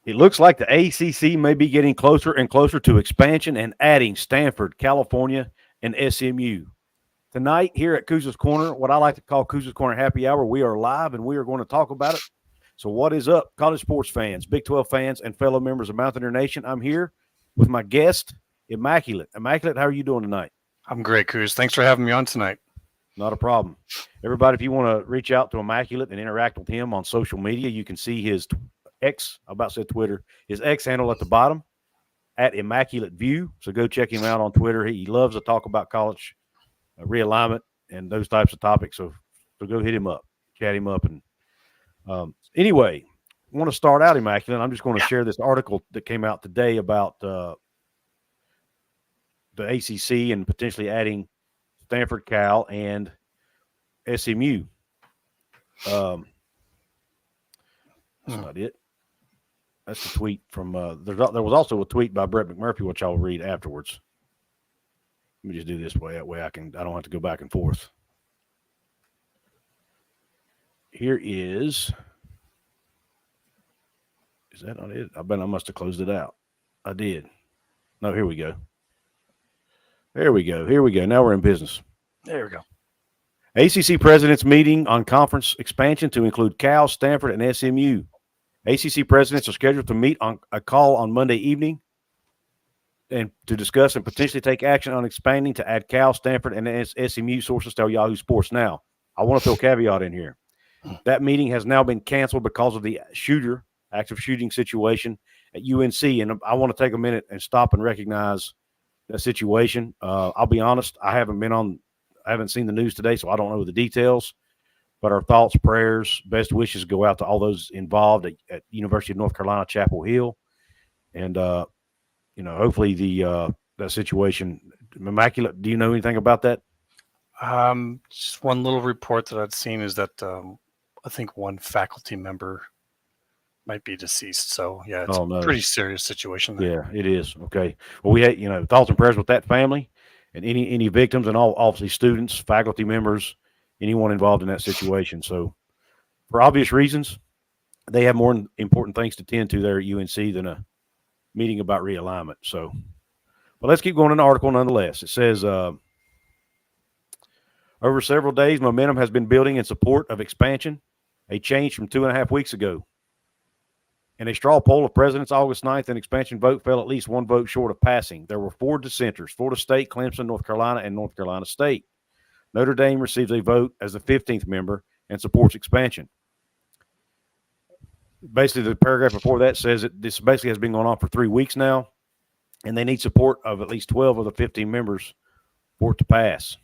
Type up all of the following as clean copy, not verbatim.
It looks like the ACC may be getting closer and closer to expansion and adding Stanford, California, and SMU. Tonight here at CouzsCorner, what I like to call CouzsCorner Happy Hour, we are live and we are going to talk about it. So what is up, college sports fans, Big 12 fans, and fellow members of Mountaineer Nation? I'm here with my guest, Immaculate. Immaculate, how are you doing tonight? I'm great, Couz. Thanks for having me on tonight. Not a problem. Everybody, if you want to reach out to Immaculate and interact with him on social media, you can see his Twitter, his X handle at the bottom, at Immaculate View. So go check him out on Twitter. He loves to talk about college realignment and those types of topics. So go hit him up, chat him up. And anyway, I want to start out, Immaculate. I'm just going to share this article that came out today about the ACC and potentially adding Stanford, Cal, and SMU. That's not it. That's the tweet from there was also a tweet by Brett McMurphy, which I'll read afterwards. Let me just do this way. That way I don't have to go back and forth. Here is that not it? I bet I must have closed it out. I did. No, here we go. Here we go. Now we're in business. There we go. ACC presidents meeting on conference expansion to include Cal, Stanford, and SMU. ACC presidents are scheduled to meet on a call on Monday evening and to discuss and potentially take action on expanding to add Cal, Stanford, and SMU, sources tell Yahoo Sports. Now, I want to throw a caveat in here. That meeting has now been canceled because of the active shooting situation at UNC, and I want to take a minute and stop and recognize that situation. I'll be honest, I haven't seen the news today, so I don't know the details. But our thoughts, prayers, best wishes go out to all those involved at University of North Carolina, Chapel Hill, and hopefully that situation. Immaculate, do you know anything about that? Just one little report that I'd seen is that I think one faculty member might be deceased. So yeah, it's a pretty serious situation there. Yeah, it is. Okay. Well, we had thoughts and prayers with that family and any victims and all obviously students, faculty members, anyone involved in that situation. So for obvious reasons, they have more important things to tend to there at UNC than a meeting about realignment. So, but let's keep going in the article nonetheless. It says, over several days, momentum has been building in support of expansion, a change from 2.5 weeks ago. In a straw poll of President's August 9th, an expansion vote fell at least one vote short of passing. There were 4 dissenters: Florida State, Clemson, North Carolina, and North Carolina State. Notre Dame receives a vote as the 15th member and supports expansion. Basically, the paragraph before that says that this basically has been going on for 3 weeks now, and they need support of at least 12 of the 15 members for it to pass.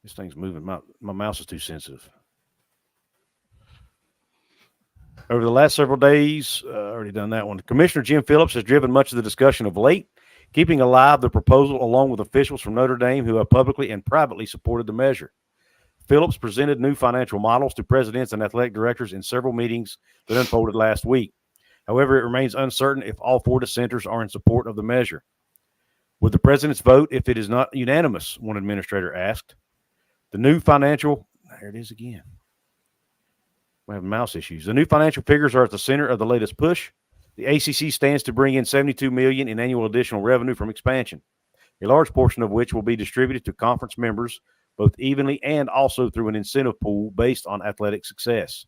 This thing's moving. My mouse is too sensitive. Over the last several days, already done that one, Commissioner Jim Phillips has driven much of the discussion of late, keeping alive the proposal along with officials from Notre Dame who have publicly and privately supported the measure. Phillips presented new financial models to presidents and athletic directors in several meetings that unfolded last week. However, it remains uncertain if all 4 dissenters are in support of the measure. Would the president's vote if it is not unanimous? One administrator asked. The new financial, there it is again. We have mouse issues. The new financial figures are at the center of the latest push. The ACC stands to bring in $72 million in annual additional revenue from expansion, a large portion of which will be distributed to conference members both evenly and also through an incentive pool based on athletic success.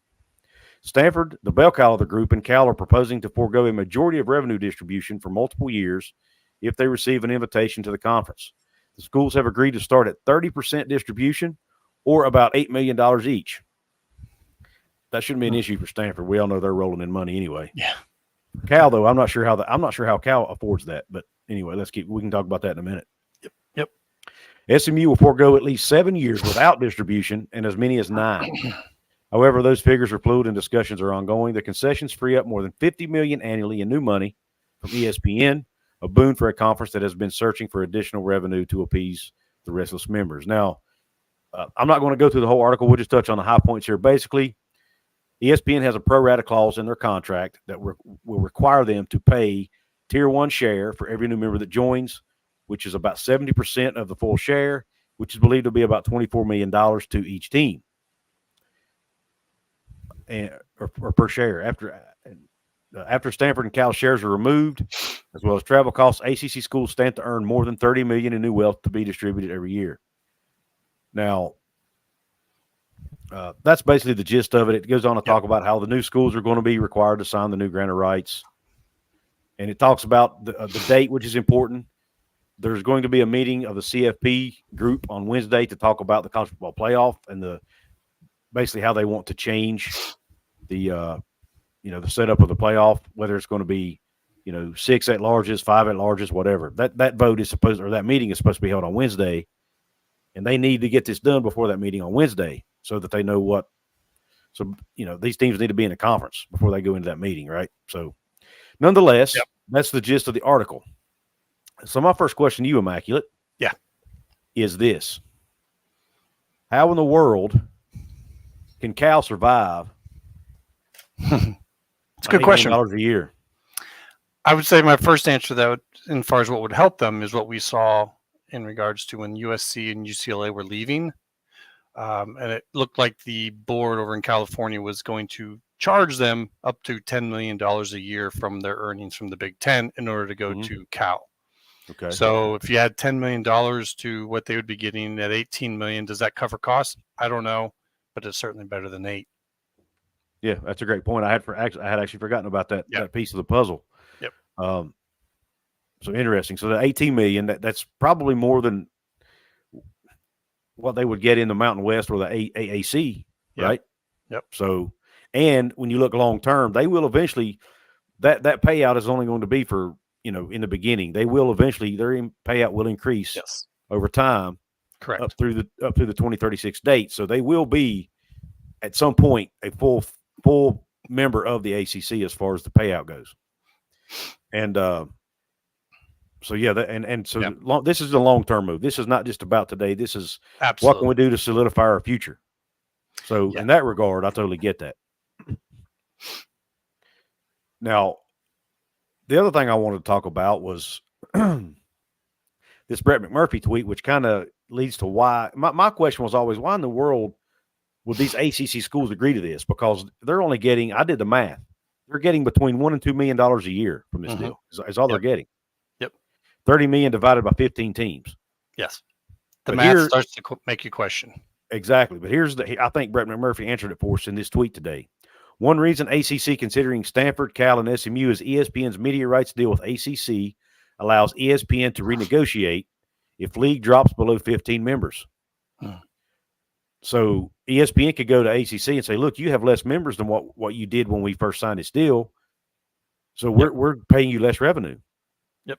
Stanford, the bell cow of the group, and Cal are proposing to forego a majority of revenue distribution for multiple years if they receive an invitation to the conference. The schools have agreed to start at 30% distribution or about $8 million each. That shouldn't be an issue for Stanford. We all know they're rolling in money anyway. Yeah. Cal, though, I'm not sure how Cal affords that. But anyway, we can talk about that in a minute. Yep. SMU will forego at least 7 years without distribution and as many as 9. However, those figures are fluid and discussions are ongoing. The concessions free up more than $50 million annually in new money from ESPN, a boon for a conference that has been searching for additional revenue to appease the restless members. Now, I'm not going to go through the whole article. We'll just touch on the high points here. Basically, ESPN has a pro rata clause in their contract that will require them to pay Tier 1 share for every new member that joins, which is about 70% of the full share, which is believed to be about $24 million to each team or per share. after Stanford and Cal shares are removed, as well as travel costs, ACC schools stand to earn more than $30 million in new wealth to be distributed every year. Now, that's basically the gist of it. It goes on to talk about how the new schools are going to be required to sign the new grant of rights. And it talks about the date, which is important. There's going to be a meeting of the CFP group on Wednesday to talk about the college football playoff and basically how they want to change the setup of the playoff, whether it's going to be, 6 at-larges, 5 at-larges, whatever. That vote is that meeting is supposed to be held on Wednesday, and they need to get this done before that meeting on Wednesday so that they know what. So, these teams need to be in a conference before they go into that meeting, right? So, nonetheless, that's the gist of the article. So, my first question to you, Immaculate, is this: how in the world can Cal survive? It's a good question. $8 million a year. I would say my first answer to that, as far as what would help them, is what we saw in regards to when USC and UCLA were leaving. And it looked like the board over in California was going to charge them up to $10 million a year from their earnings from the Big Ten in order to go to Cal. Okay. So if you add $10 million to what they would be getting at $18 million, does that cover costs? I don't know, but it's certainly better than 8. Yeah, that's a great point. I had actually forgotten about that piece of the puzzle. Yep. So interesting. So the $18 million, that's probably more than what they would get in the Mountain West or the AAC, right? Yep. So, and when you look long term, they will eventually that payout is only going to be for in the beginning. They will eventually their payout will increase over time, correct, up through the 2036 date. So they will be at some point a full member of the ACC as far as the payout goes. And so this is a long-term move. This is not just about today. This is what can we do to solidify our future. So in that regard, I totally get that. Now, the other thing I wanted to talk about was this Brett McMurphy tweet, which kind of leads to why my question was always, why in the world would these ACC schools agree to this? Because they're only getting, I did the math, they're getting between $1 and $2 million a year from this deal. Is all they're getting. Yep. 30 million divided by 15 teams. Yes. The math starts to make you question. Exactly. But I think Brett McMurphy answered it for us in this tweet today. One reason ACC considering Stanford, Cal, and SMU is ESPN's media rights deal with ACC allows ESPN to renegotiate if league drops below 15 members. So ESPN could go to ACC and say, look, you have less members than what you did when we first signed this deal. So we're paying you less revenue. Yep.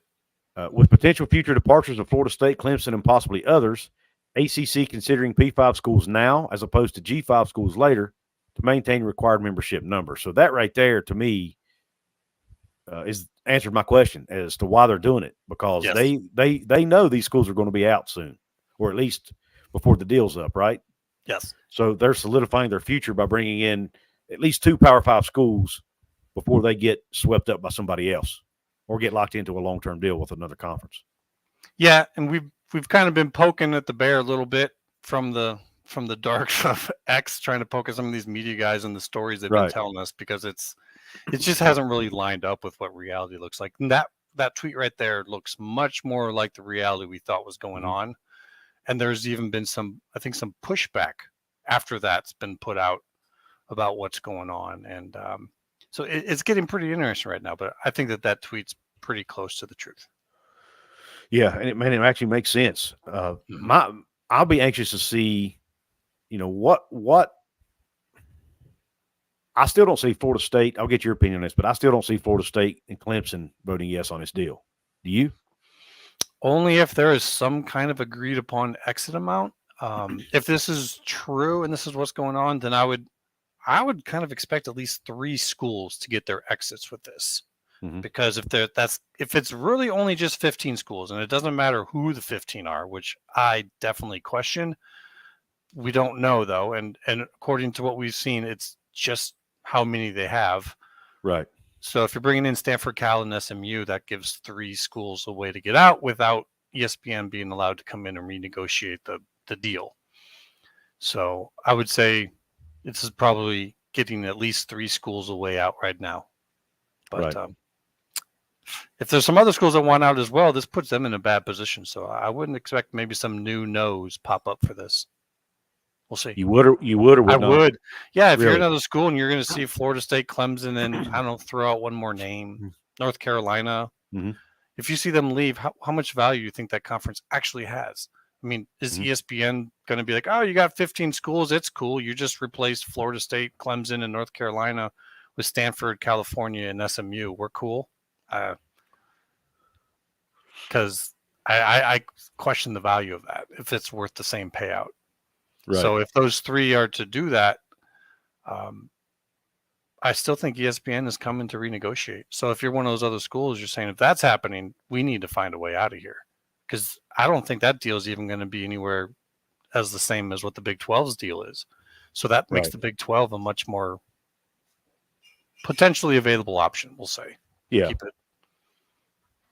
With potential future departures of Florida State, Clemson, and possibly others, ACC considering P5 schools now as opposed to G5 schools later to maintain required membership numbers. So that right there, to me, is answered my question as to why they're doing it, because they know these schools are going to be out soon, or at least before the deal's up, right? Yes. So they're solidifying their future by bringing in at least 2 Power 5 schools before they get swept up by somebody else or get locked into a long-term deal with another conference. Yeah, and we've kind of been poking at the bear a little bit from the dark of X, trying to poke at some of these media guys and the stories they've been telling us, because it just hasn't really lined up with what reality looks like. And that tweet right there looks much more like the reality we thought was going on. And there's even been some pushback after that's been put out about what's going on. And so it's getting pretty interesting right now, but I think that tweet's pretty close to the truth. Yeah. And it actually makes sense. I'll be anxious to see, what I still don't see Florida State. I'll get your opinion on this, but I still don't see Florida State and Clemson voting yes on this deal. Do you? Only if there is some kind of agreed upon exit amount. If this is true and this is what's going on, then I would kind of expect at least 3 schools to get their exits with this. Because if it's really only just 15 schools, and it doesn't matter who the 15 are, which I definitely question. We don't know though, and according to what we've seen, it's just how many they have. Right. So if you're bringing in Stanford, Cal, and SMU, that gives 3 schools a way to get out without ESPN being allowed to come in and renegotiate the deal. So I would say this is probably getting at least 3 schools a way out right now. But Right. if there's some other schools that want out as well, this puts them in a bad position. So I wouldn't expect maybe some new no's pop up for this. We'll see. You would or would I not? would. Yeah, if you're Really? another school and you're going to see Florida State, Clemson, and I don't know, throw out one more name, North Carolina. Mhm. If you see them leave, how much value do you think that conference actually has? I mean, is Mhm. ESPN going to be like, oh, you got 15 schools, it's cool. You just replaced Florida State, Clemson, and North Carolina with Stanford, California, and SMU. We're cool. Because I question the value of that, if it's worth the same payout. Right. So if those three are to do that, I still think ESPN is coming to renegotiate. So if you're one of those other schools, you're saying if that's happening, we need to find a way out of here. Because I don't think that deal is even going to be anywhere as the same as what the Big 12's deal is. So that makes Right. the Big 12 a much more potentially available option, we'll say. Yeah. Keep it.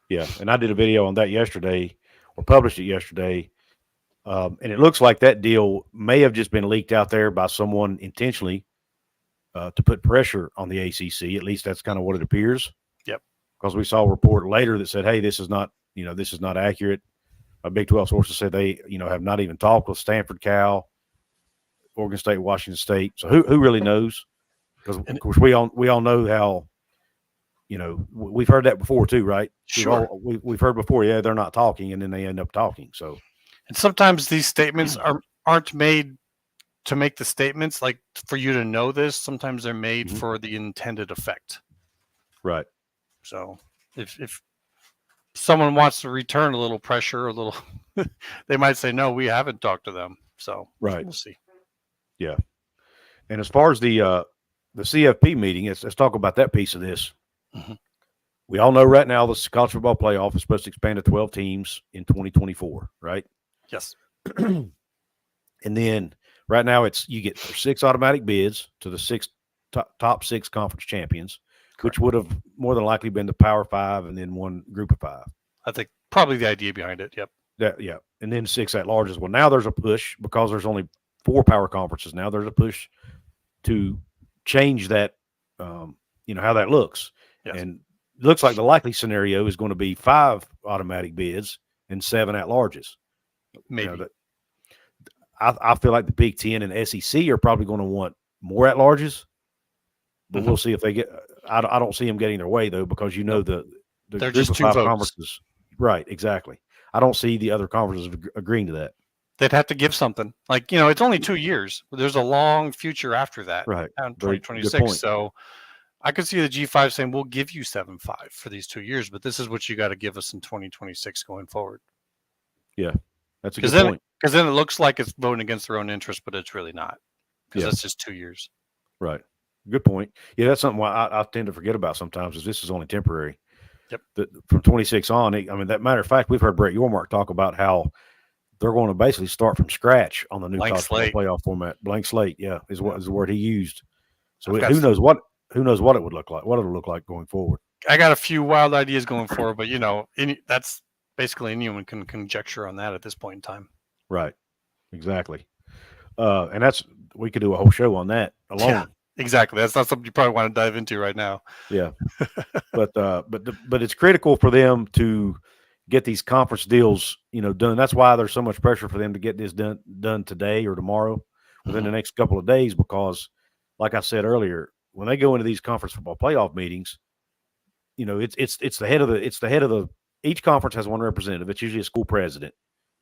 Yeah. And I did a video on that yesterday, or published it yesterday. And it looks like that deal may have just been leaked out there by someone intentionally to put pressure on the ACC. At least that's kind of what it appears. Yep. Because we saw a report later that said, hey, this is not accurate. Big 12 sources said they, have not even talked with Stanford, Cal, Oregon State, Washington State. So who really knows? Because of course we all know how, we've heard that before too, right? Sure. We've heard before, yeah, they're not talking, and then they end up talking. So, and sometimes these statements aren't made to make the statements, like for you to know this. Sometimes they're made for the intended effect. Right. So if someone wants to return a little pressure, they might say, no, we haven't talked to them. So right. We'll see. Yeah. And as far as the CFP meeting, let's talk about that piece of this. Mhm. We all know right now the college football playoff is supposed to expand to 12 teams in 2024, right? Yes. And then right now you get 6 automatic bids to the top 6 conference champions, which would have more than likely been the Power 5 and then one group of 5. I think probably the idea behind it. Yep. Yeah. And then 6 at large as well. Now there's a push because there's only 4 power conferences now. There's a push to change that, how that looks. Yes. And it looks like the likely scenario is going to be 5 automatic bids and 7 at larges. Maybe. I feel like the Big Ten and SEC are probably going to want more at larges, but we'll see if they get. I don't see them getting their way though, because the they're group just of 2 5 votes. conferences. Right, exactly. I don't see the other conferences agreeing to that. They'd have to give something. Like, it's only 2 years. There's a long future after that. Right. In 2026. So I could see the G5 saying, we'll give you 7.5 for these 2 years, but this is what you got to give us in 2026 going forward. Yeah. That's a good point. Because then it looks like it's voting against their own interest, but it's really not. Because that's just 2 years. Right. Good point. Yeah, that's something I tend to forget about sometimes, is this is only temporary. Yep. From 26 on, that matter of fact, we've heard Brett Yormark talk about how they're going to basically start from scratch on the new college playoff format. Blank slate, is the word he used. So who knows what it would look like, what it'll look like going forward. I got a few wild ideas going forward, but that's basically anyone can conjecture on that at this point in time. Right. Exactly. And we could do a whole show on that alone. Yeah, exactly. That's not something you probably want to dive into right now. Yeah. But it's critical for them to get these conference deals, done. That's why there's so much pressure for them to get this done today or tomorrow, within the next couple of days, because like I said earlier, when they go into these conference football playoff meetings, it's the head of the each conference has one representative. It's usually a school president.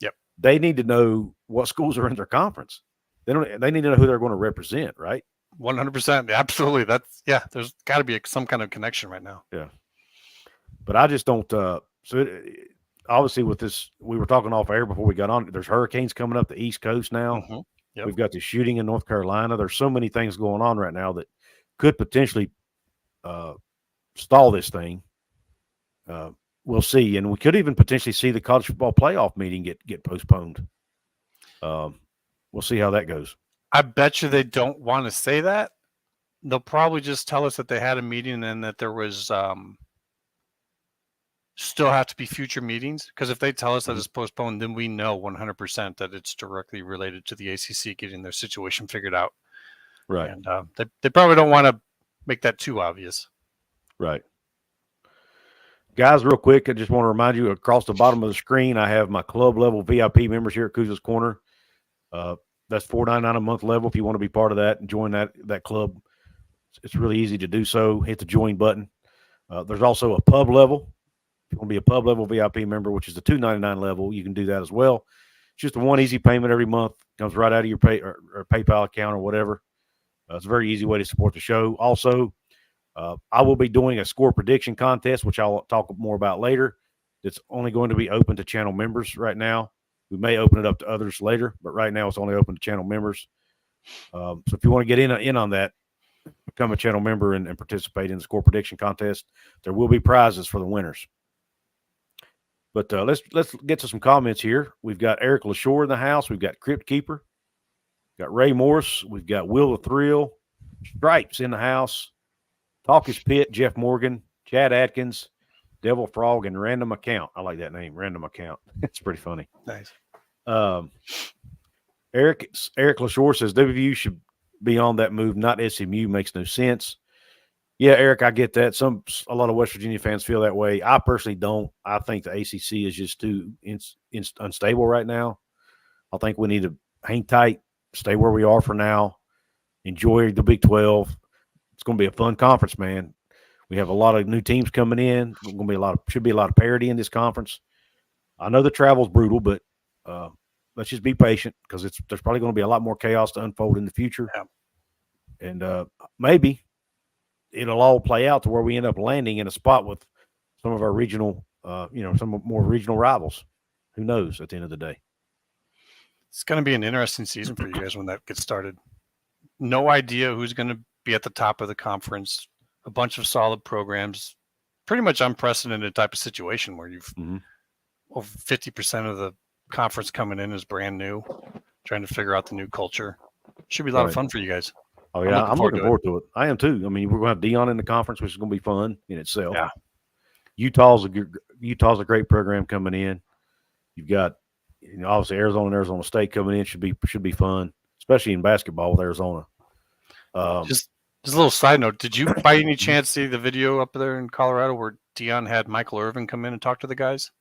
Yep. They need to know what schools are in their conference. They need to know who they're going to represent, right? 100%. Absolutely. There's got to be some kind of connection right now. Yeah. But I just don't, obviously with this, we were talking off air before we got on, there's hurricanes coming up the East Coast now. Mm-hmm. Yep. We've got the shooting in North Carolina. There's so many things going on right now that could potentially stall this thing. We'll see. And we could even potentially see the college football playoff meeting get postponed. We'll see how that goes. I bet you they don't want to say that. They'll probably just tell us that they had a meeting and that there was still have to be future meetings. Because if they tell us that it's postponed, then we know 100% that it's directly related to the ACC getting their situation figured out. Right. And they probably don't want to make that too obvious. Right. Guys, real quick, I just want to remind you across the bottom of the screen, I have my club level VIP members here at CouzsCorner. That's $4.99 a month level. If you want to be part of that and join that club, it's really easy to do so. Hit the join button. There's also a pub level. If you want to be a pub level VIP member, which is the $2.99 level, you can do that as well. It's just a one easy payment every month. Comes right out of your pay or PayPal account or whatever. It's a very easy way to support the show. Also, I will be doing a score prediction contest, which I'll talk more about later. It's only going to be open to channel members right now. We may open it up to others later, but right now it's only open to channel members. So if you want to get in on that, become a channel member and participate in the score prediction contest. There will be prizes for the winners. But let's get to some comments here. We've got Eric LaShore in the house. We've got Crypt Keeper. We've got Ray Morse. We've got Will the Thrill. Stripes in the house. Talkish Pitt, Jeff Morgan, Chad Atkins, Devil Frog, and Random Account. I like that name, Random Account. It's pretty funny. Nice. Eric LaShore says WVU should be on that move, not SMU. Makes no sense. Yeah, Eric, I get that. A lot of West Virginia fans feel that way. I personally don't. I think the ACC is just too unstable right now. I think we need to hang tight, stay where we are for now, enjoy the Big 12. It's going to be a fun conference, man. We have a lot of new teams coming in. Should be a lot of parity in this conference. I know the travel's brutal, but let's just be patient because there's probably going to be a lot more chaos to unfold in the future. Yeah. And maybe it'll all play out to where we end up landing in a spot with some of our regional, some more regional rivals. Who knows at the end of the day? It's going to be an interesting season for you guys when that gets started. No idea who's going to be at the top of the conference. A bunch of solid programs, pretty much unprecedented type of situation where you've over 50% of the conference coming in is brand new, trying to figure out the new culture. Should be a lot of fun for you guys. Oh yeah, I'm looking forward to it. I am too. I mean, we're going to have Dion in the conference, which is going to be fun in itself. Yeah. Utah's a great program coming in. You've got, obviously Arizona and Arizona State coming in should be fun, especially in basketball with Arizona. Just a little side note. Did you by any chance see the video up there in Colorado where Dion had Michael Irvin come in and talk to the guys?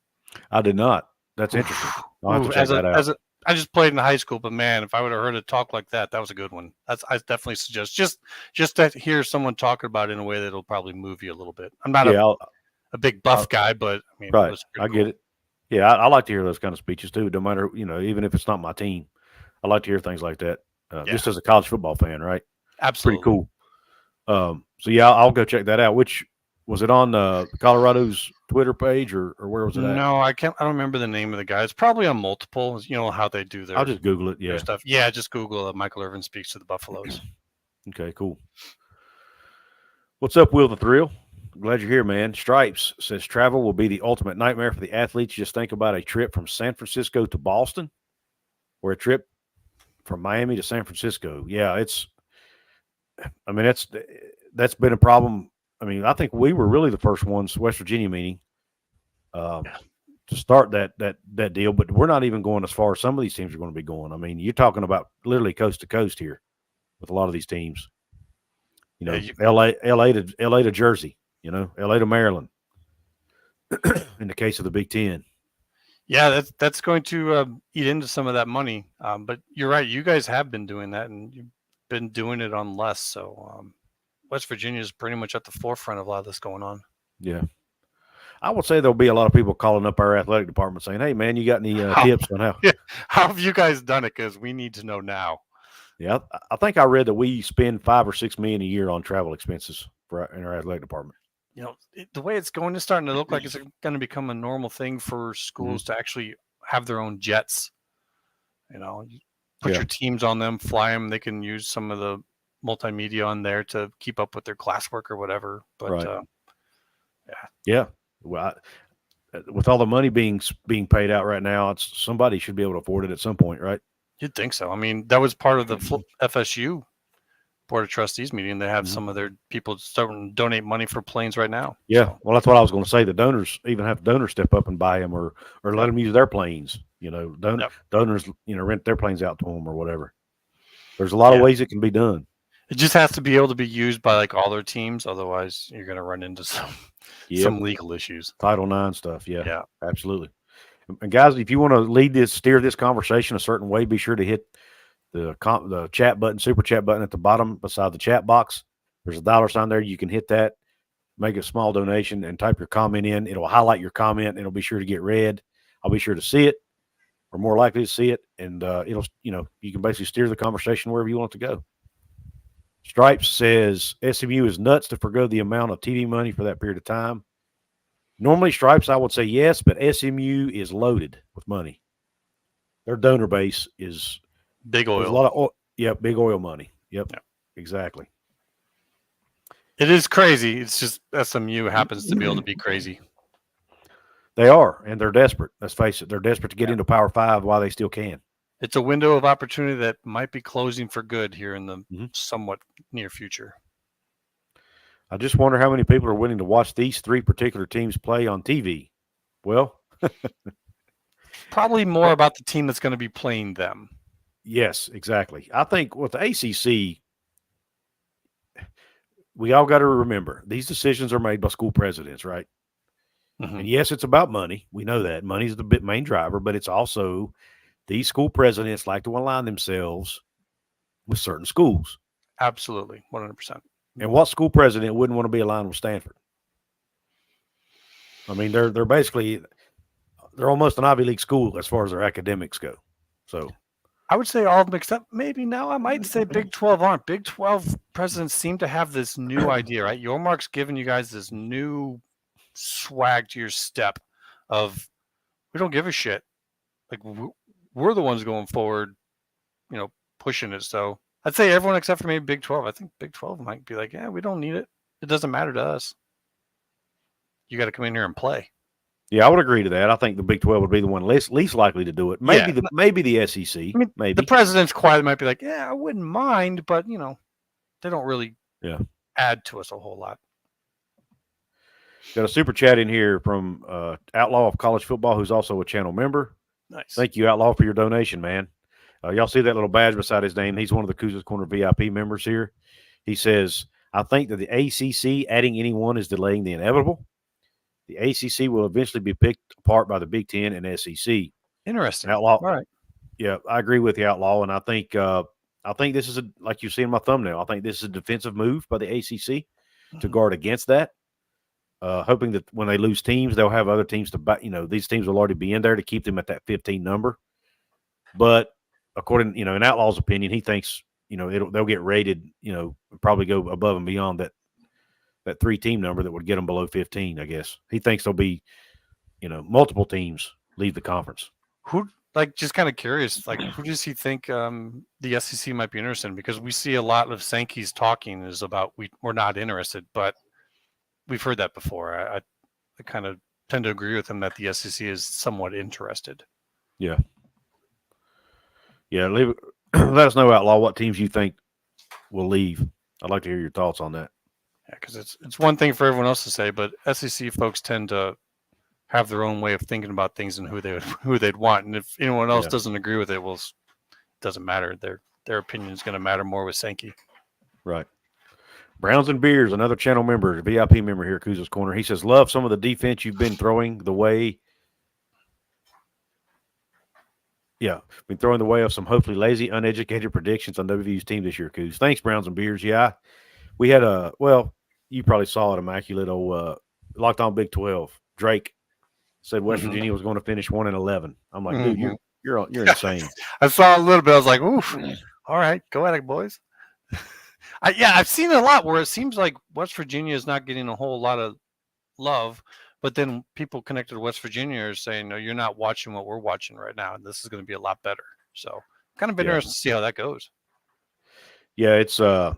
I did not. That's interesting. I'll have to check that out. I just played in high school, but man, if I would have heard it talk like that, that was a good one. I definitely suggest just to hear someone talk about it in a way that'll probably move you a little bit. I'm not a big buff guy, but I mean, right. I get it. Yeah, I like to hear those kind of speeches too. No matter, even if it's not my team, I like to hear things like that. Just as a college football fan, right? Absolutely. Pretty cool. So yeah, I'll go check that out. Which was it on Colorado's Twitter page or where was it at? No, I don't remember the name of the guy. It's probably on multiple. You know how they do their. I'll just Google it. Yeah. Stuff. Yeah, just Google Michael Irvin speaks to the Buffaloes. Okay, cool. What's up, Will the Thrill? Glad you're here, man. Stripes says travel will be the ultimate nightmare for the athletes. Just think about a trip from San Francisco to Boston, or a trip from Miami to San Francisco. Yeah, that's been a problem. I mean, I think we were really the first ones, West Virginia meaning, to start that deal. But we're not even going as far as some of these teams are going to be going. I mean, you're talking about literally coast to coast here with a lot of these teams. LA to Jersey. LA to Maryland. In the case of the Big Ten. Yeah, that's going to eat into some of that money. But you're right. You guys have been doing that, and you've been doing it on less. So West Virginia is pretty much at the forefront of a lot of this going on. Yeah. I would say there'll be a lot of people calling up our athletic department saying, hey, man, you got any tips on how? Yeah. How have you guys done it? Because we need to know now. Yeah, I think I read that we spend $5 or $6 million a year on travel expenses in our athletic department. The way it's going is starting to look like it's going to become a normal thing for schools to actually have their own jets. You put your teams on them, fly them. They can use some of the multimedia on there to keep up with their classwork or whatever. But well, with all the money being paid out right now, somebody should be able to afford it at some point, right? You'd think so. I mean, that was part of the FSU Board of Trustees meeting. They have some of their people starting to donate money for planes right now. Yeah, so. Well, that's what I was going to say. The donors even have donors step up and buy them or let them use their planes. Donors rent their planes out to them or whatever. There's a lot of ways it can be done. It just has to be able to be used by all their teams. Otherwise, you're going to run into some legal issues. Title IX stuff. Yeah, Yeah. absolutely. And guys, if you want to steer this conversation a certain way, be sure to hit the chat button, super chat button at the bottom beside the chat box. There's a $sign there. You can hit that, make a small donation, and type your comment in. It'll highlight your comment. And it'll be sure to get read. I'll be sure to see it, or more likely to see it, and you can basically steer the conversation wherever you want it to go. Stripes says SMU is nuts to forgo the amount of TV money for that period of time. Normally, Stripes, I would say yes, but SMU is loaded with money. Their donor base is big oil. A lot of oil. Yep, big oil money. Yep, exactly. It is crazy. It's just SMU happens to be able to be crazy. They are, and they're desperate. Let's face it. They're desperate to get into Power 5 while they still can. It's a window of opportunity that might be closing for good here in the somewhat near future. I just wonder how many people are willing to watch these three particular teams play on TV. Well, probably more about the team that's going to be playing them. Yes, exactly. I think with the ACC, we all got to remember these decisions are made by school presidents, right? Mm-hmm. And yes, it's about money. We know that money is the main driver, but it's also these school presidents like to align themselves with certain schools. Absolutely, 100%. And what school president wouldn't want to be aligned with Stanford? I mean, they're almost an Ivy League school as far as their academics go. So I would say all of them except maybe now I might say Big 12 aren't. Big 12 presidents seem to have this new idea, right? Yormark's giving you guys this new swag to your step of we don't give a shit. Like we're the ones going forward, pushing it. So I'd say everyone except for maybe Big 12. I think Big 12 might be like, yeah, we don't need it. It doesn't matter to us. You got to come in here and play. Yeah, I would agree to that. I think the Big 12 would be the one least likely to do it. Maybe the SEC. I mean, maybe the president's quiet might be like, yeah, I wouldn't mind, but they don't really add to us a whole lot. Got a super chat in here from Outlaw of College Football, who's also a channel member. Nice. Thank you, Outlaw, for your donation, man. Y'all see that little badge beside his name? He's one of the CouzsCorner VIP members here. He says, I think that the ACC adding anyone is delaying the inevitable. The ACC will eventually be picked apart by the Big Ten and SEC. Interesting. Outlaw. All right. Yeah, I agree with you, Outlaw, and I think this is like you see in my thumbnail. I think this is a defensive move by the ACC to guard against that. Hoping that when they lose teams, they'll have other teams to back. These teams will already be in there to keep them at that 15 number. But according, in Outlaw's opinion, he thinks they'll get rated. Probably go above and beyond that 3-team number that would get them below 15. I guess he thinks there'll be multiple teams leave the conference. Just kind of curious, who does he think the SEC might be interested in? Because we see a lot of Sankey's talking is about we're not interested, but we've heard that before. I kind of tend to agree with him that the SEC is somewhat interested. Yeah. Yeah, let us know, Outlaw, what teams you think will leave. I'd like to hear your thoughts on that. Yeah, because it's one thing for everyone else to say, but SEC folks tend to have their own way of thinking about things and who they'd want. And if anyone else doesn't agree with it, well, it doesn't matter. Their opinion is going to matter more with Sankey. Right. Browns and Beers, another channel member, VIP member here, CouzsCorner. He says, love some of the defense you've been throwing the way. Yeah, been throwing the way of some hopefully lazy, uneducated predictions on WVU's team this year, Couz. Thanks, Browns and Beers. Yeah, we had you probably saw it, immaculate old Locked On Big 12. Drake said West Virginia was going to finish 1-11. I'm like, dude, you're insane. I saw a little bit. I was like, oof. All right, go at it, boys. I've seen it a lot where it seems like West Virginia is not getting a whole lot of love, but then people connected to West Virginia are saying, no, you're not watching what we're watching right now, and this is going to be a lot better. So kind of interested to see how that goes. Yeah, it's I'm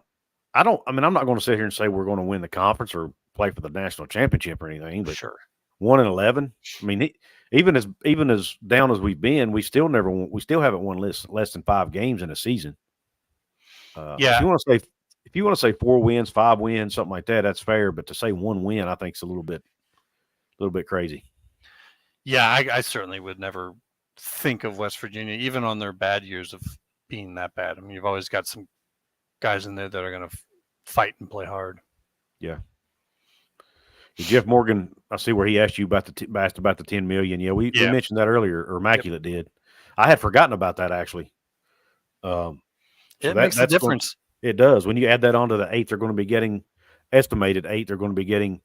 not going to sit here and say we're going to win the conference or play for the national championship or anything, but sure. 1-11. I mean, even as down as we've been, we still haven't won less than 5 games in a season. If you want to say 4 wins, 5 wins, something like that, that's fair. But to say 1 win, I think is a little bit crazy. Yeah, I certainly would never think of West Virginia, even on their bad years, of being that bad. I mean, you've always got some guys in there that are going to fight and play hard. Yeah. Jeff Morgan, I see where he asked you about asked about the $10 million. Yeah, we mentioned that earlier, or Immaculate did. I had forgotten about that actually. So it makes a difference. It does. When you add that onto the 8 they're going to be getting, estimated 8 they're going to be getting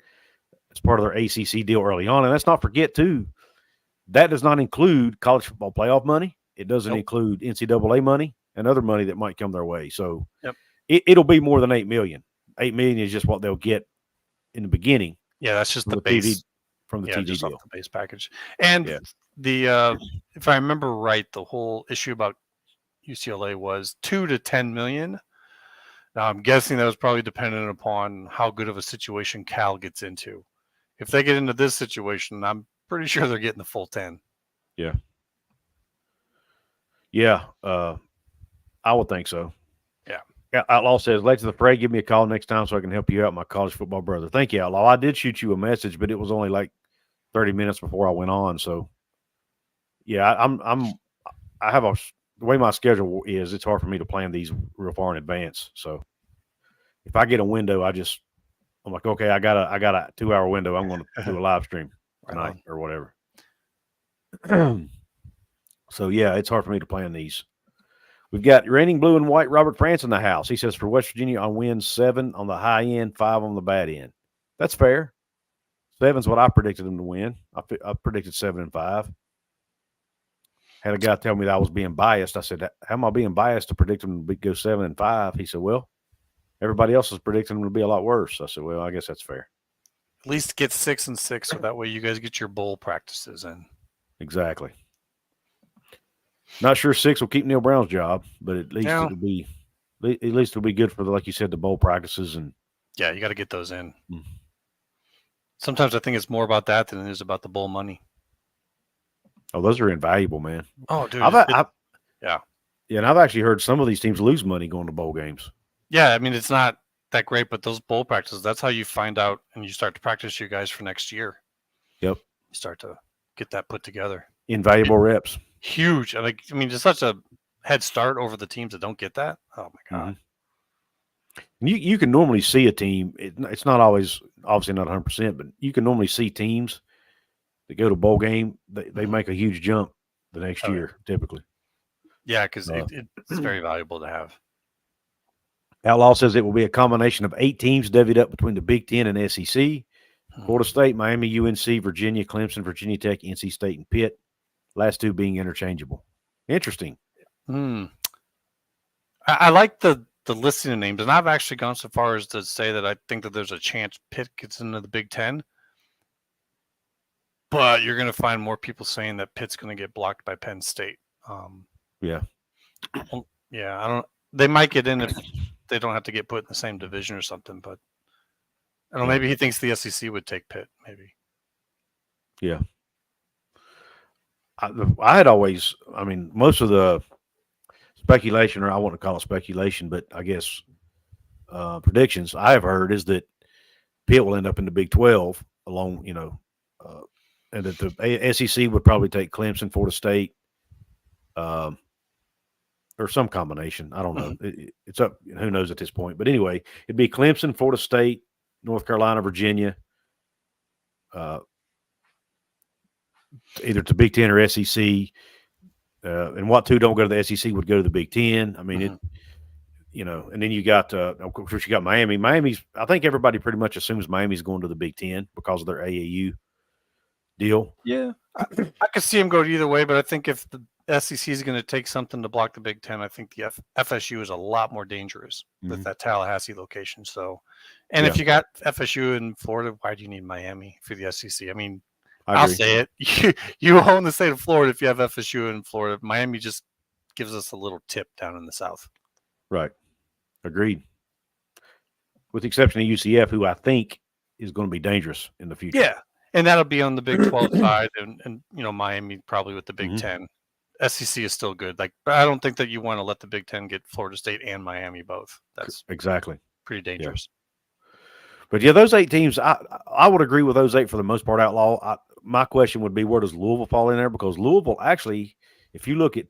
as part of their ACC deal early on. And let's not forget, too, that does not include college football playoff money. It doesn't include NCAA money and other money that might come their way. So it'll be more than $8 million. $8 million is just what they'll get in the beginning. Yeah, that's just the base. From the TV just deal. off the base package. And the if I remember right, the whole issue about UCLA was $2 to $10 million. Now I'm guessing that was probably dependent upon how good of a situation Cal gets into. If they get into this situation, I'm pretty sure they're getting the full 10. Yeah. Yeah. I would think so. Yeah. Outlaw says, late to the fray, give me a call next time so I can help you out, my college football brother. Thank you, Outlaw. I did shoot you a message, but it was only like 30 minutes before I went on. So yeah, I have the way my schedule is, it's hard for me to plan these real far in advance. So if I get a window, I'm like, okay, I got a 2-hour window. I'm going to do a live stream tonight or whatever. So yeah, it's hard for me to plan these. We've got reigning blue and white Robert France in the house. He says for West Virginia, I win 7 on the high end, 5 on the bad end. That's fair. 7's what I predicted them to win. I predicted 7 and 5. Had a guy tell me that I was being biased. I said, how am I being biased to predict them to go 7 and 5? He said, well, everybody else is predicting them to be a lot worse. I said, well, I guess that's fair. At least get 6 and 6, so that way you guys get your bowl practices in. Exactly. Not sure 6 will keep Neil Brown's job, but at least it'll be good for like you said, the bowl practices and you got to get those in. Sometimes I think it's more about that than it is about the bowl money. Oh, those are invaluable, man. Oh, dude. And I've actually heard some of these teams lose money going to bowl games. Yeah, I mean, it's not that great, but those bowl practices, that's how you find out and you start to practice you guys for next year. Yep. You start to get that put together. Invaluable reps. Huge. I mean, just such a head start over the teams that don't get that. Oh, my God. You can normally see a team. It's not always, obviously not 100%, but you can normally see teams that go to bowl game. They make a huge jump the next year, typically. Yeah, because it's very valuable to have. Outlaw says it will be a combination of 8 teams divvied up between the Big Ten and SEC. Florida State, Miami, UNC, Virginia, Clemson, Virginia Tech, NC State, and Pitt. Last 2 being interchangeable. Interesting. I like the listing of names, and I've actually gone so far as to say that I think that there's a chance Pitt gets into the Big Ten. But you're going to find more people saying that Pitt's going to get blocked by Penn State. Yeah. Yeah, I don't. They might get in if they don't have to get put in the same division or something. But I don't know. Maybe he thinks the SEC would take Pitt. Maybe. Yeah. I had always. I mean, most of the speculation, or I wouldn't call it speculation, but I guess predictions I have heard is that Pitt will end up in the Big 12 along, and that the SEC would probably take Clemson, Florida State, or some combination. I don't know. It's up. Who knows at this point? But anyway, it'd be Clemson, Florida State, North Carolina, Virginia, either to Big Ten or SEC. And what 2 don't go to the SEC would go to the Big Ten. I mean, and then you got, of course, you got Miami. I think everybody pretty much assumes Miami's going to the Big Ten because of their AAU deal. Yeah. I could see him go either way, but I think if the SEC is going to take something to block the Big Ten, I think the FSU is a lot more dangerous with that Tallahassee location. So, and if you got FSU in Florida, why do you need Miami for the SEC? I mean, I'll say it. You own the state of Florida if you have FSU in Florida. Miami just gives us a little tip down in the South. Right. Agreed. With the exception of UCF, who I think is going to be dangerous in the future. Yeah. And that'll be on the Big 12 side and Miami probably with the Big 10. SEC is still good. But I don't think that you want to let the Big 10 get Florida State and Miami both. That's exactly pretty dangerous. Yeah. But yeah, those 8 teams, I would agree with those 8 for the most part. Outlaw. My question would be, where does Louisville fall in there? Because Louisville actually, if you look at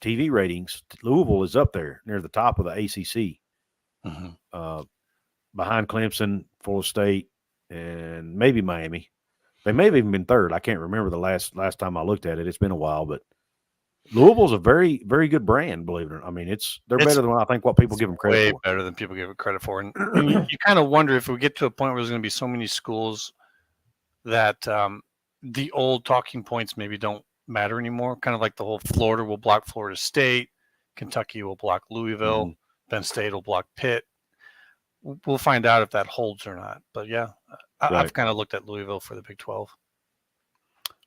TV ratings, Louisville is up there near the top of the ACC, behind Clemson, Florida State, and maybe Miami. They may have even been third. I can't remember the last time I looked at it. It's been a while, but Louisville's a very, very good brand, believe it or not. I mean, they're better than I think what people give them credit way for. better than people give it credit for. And you kind of wonder if we get to a point where there's going to be so many schools that the old talking points maybe don't matter anymore. Kind of like the whole Florida will block Florida State, Kentucky will block Louisville, Penn State will block Pitt. We'll find out if that holds or not. But yeah, I've kind of looked at Louisville for the Big 12.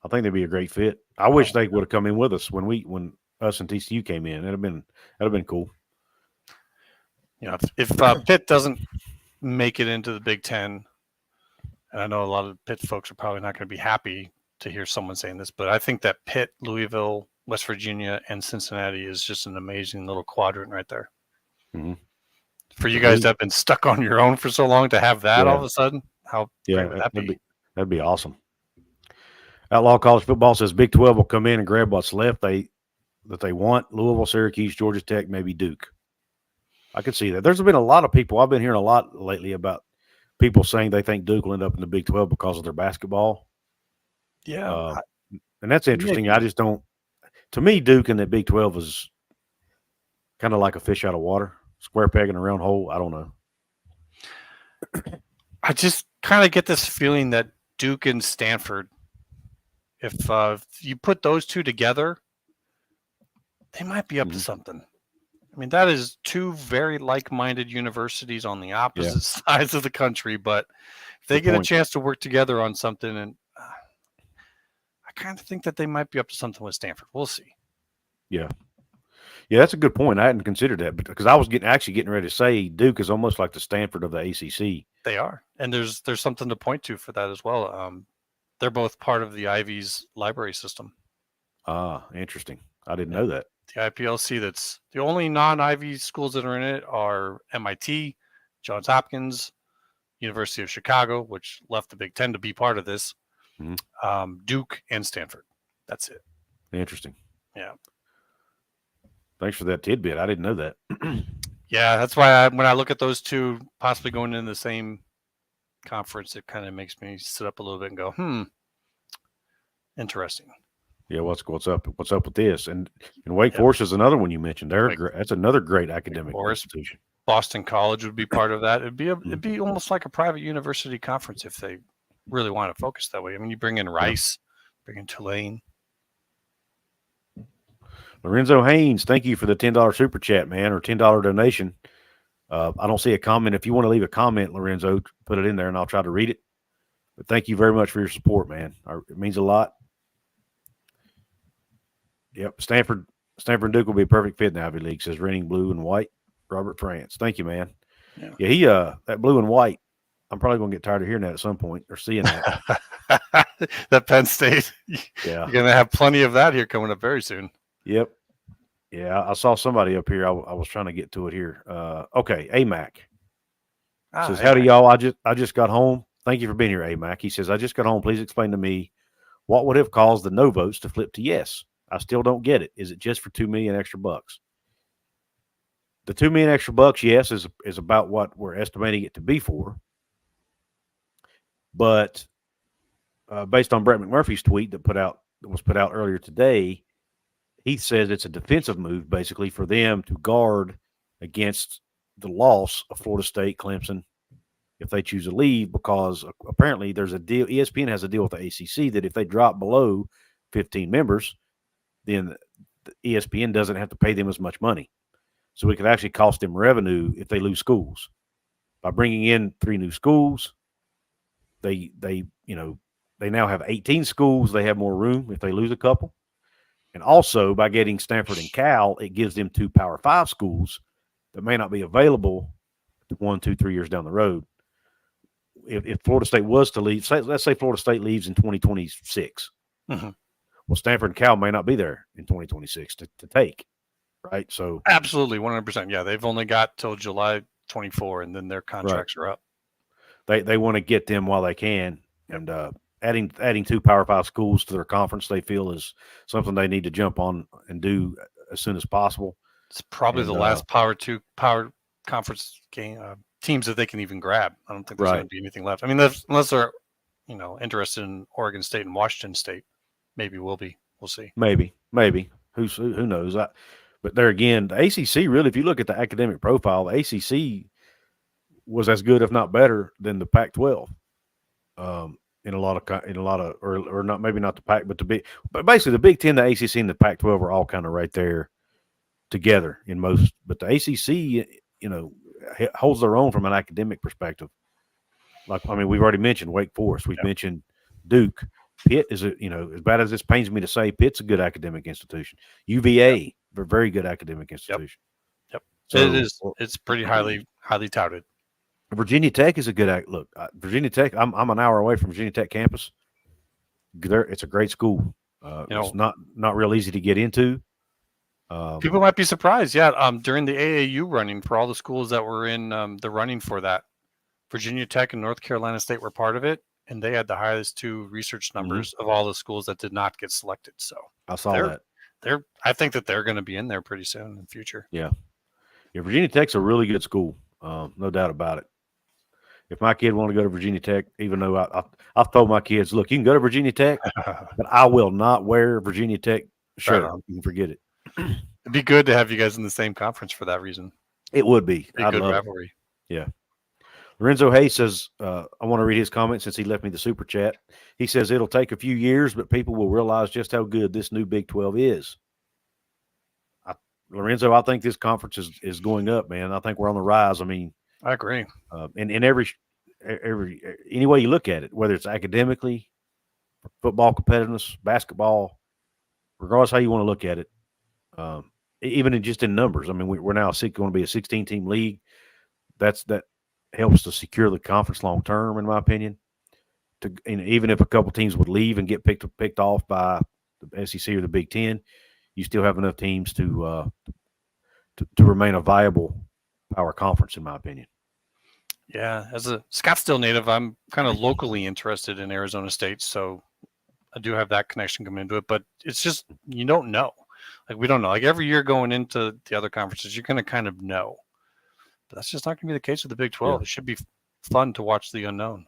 I think they'd be a great fit. I wish they would have come in with us when us and TCU came in. That'd have been cool. You know, if Pitt doesn't make it into the Big 10, and I know a lot of Pitt folks are probably not going to be happy to hear someone saying this, but I think that Pitt, Louisville, West Virginia, and Cincinnati is just an amazing little quadrant right there. Mm-hmm. For you guys that have been stuck on your own for so long to have that all of a sudden, how great would that be? That'd be awesome. Outlaw College Football says Big 12 will come in and grab what's left that they want. Louisville, Syracuse, Georgia Tech, maybe Duke. I could see that. There's been a lot of people. I've been hearing a lot lately about people saying they think Duke will end up in the Big 12 because of their basketball. Yeah. And that's interesting. I just don't – to me, Duke in the Big 12 is kind of like a fish out of water. Square peg in a round hole. I don't know. I just kind of get this feeling that Duke and Stanford, if you put those two together, they might be up to something. I mean, that is two very like-minded universities on the opposite sides of the country, but if they get a chance to work together on something, and I kind of think that they might be up to something with Stanford. We'll see. Yeah. Yeah, that's a good point. I hadn't considered that because I was getting ready to say Duke is almost like the Stanford of the ACC. They are, and there's something to point to for that as well. They're both part of the Ivy's library system. Ah, interesting. I didn't know that. The IPLC. That's the only non-Ivy schools that are in it are MIT, Johns Hopkins, University of Chicago, which left the Big Ten to be part of this. Duke and Stanford. That's it. Interesting. Yeah. Thanks for that tidbit. I didn't know that. Yeah, that's why when I look at those two possibly going in the same conference, it kind of makes me sit up a little bit and go, interesting. Yeah, what's up with this? And Wake Forest is another one you mentioned. That's another great academic institution. Boston College would be part of that. It'd be almost like a private university conference if they really want to focus that way. I mean, you bring in Rice, bring in Tulane. Lorenzo Haynes, thank you for the $10 super chat, man, or $10 donation. I don't see a comment. If you want to leave a comment, Lorenzo, put it in there and I'll try to read it. But thank you very much for your support, man. It means a lot. Yep, Stanford and Duke will be a perfect fit in the Ivy League, says Renning Blue and White, Robert France. Thank you, man. Yeah, he that blue and white, I'm probably going to get tired of hearing that at some point or seeing that. That Penn State. Yeah. You're going to have plenty of that here coming up very soon. Yep. Yeah, I saw somebody up here. I was trying to get to it here. Okay, AMAC says, "Howdy, y'all. I just got home. Thank you for being here, AMAC." He says, "I just got home. Please explain to me what would have caused the no votes to flip to yes. I still don't get it. Is it just for $2 million extra bucks?" The $2 million extra bucks, yes, is about what we're estimating it to be for. But based on Brett McMurphy's tweet that was put out earlier today, he says it's a defensive move, basically, for them to guard against the loss of Florida State, Clemson, if they choose to leave, because apparently there's a deal. ESPN has a deal with the ACC that if they drop below 15 members, then the ESPN doesn't have to pay them as much money. So it could actually cost them revenue if they lose schools. By bringing in 3 new schools, they now have 18 schools. They have more room if they lose a couple. And also, by getting Stanford and Cal, it gives them 2 Power 5 schools that may not be available 1, 2, 3 years down the road. If Florida State was to leave, let's say Florida State leaves in 2026. Mm-hmm. Well, Stanford and Cal may not be there in 2026 to take, right? So absolutely, 100%. Yeah, they've only got till July 24, and then their contracts are up. They want to get them while they can, and adding 2 Power 5 schools to their conference, they feel is something they need to jump on and do as soon as possible. It's probably the last Power Conference game teams that they can even grab. I don't think there's Right. going to be anything left. I mean, unless they're, interested in Oregon State and Washington State, maybe will be. We'll see. Maybe. Who knows? But there again, the ACC really, if you look at the academic profile, the ACC was as good, if not better, than the Pac-12. In a lot of, or not, maybe not the Pac, but but basically the Big Ten, the ACC, and the Pac-12 are all kind of right there together in most. But the ACC, holds their own from an academic perspective. We've already mentioned Wake Forest. We've mentioned Duke. Pitt is as bad as this pains me to say, Pitt's a good academic institution. UVA, a very good academic institution. Yep. So, it is. It's pretty highly touted. Virginia Tech is a good look. Virginia Tech. I'm an hour away from Virginia Tech campus. It's a great school. It's not real easy to get into. People might be surprised. Yeah. During the AAU running, for all the schools that were in the running for that, Virginia Tech and North Carolina State were part of it, and they had the highest 2 research numbers of all the schools that did not get selected. So I saw that. I think that they're going to be in there pretty soon in the future. Yeah. Virginia Tech's a really good school. No doubt about it. If my kid want to go to Virginia Tech, even though I've told my kids, look, you can go to Virginia Tech, but I will not wear Virginia Tech shirt. Right, you can forget it. It'd be good to have you guys in the same conference for that reason. It would be. A good rivalry. Yeah. Lorenzo Hayes says, I want to read his comment since he left me the super chat. He says, it'll take a few years, but people will realize just how good this new Big 12 is. Lorenzo, I think this conference is going up, man. I think we're on the rise. I mean, I agree. In every any way you look at it, whether it's academically, football competitiveness, basketball, regardless how you want to look at it, even just in numbers. I mean, we're now going to be a 16-team league. That helps to secure the conference long term, in my opinion. Even if a couple teams would leave and get picked off by the SEC or the Big Ten, you still have enough teams to remain a viable power conference, in my opinion. Yeah, as a Scottsdale native, I'm kind of locally interested in Arizona State, so I do have that connection coming into it. But it's just you don't know. We don't know. Every year going into the other conferences, you're going to kind of know. But that's just not going to be the case with the Big 12. Yeah. It should be fun to watch the unknown.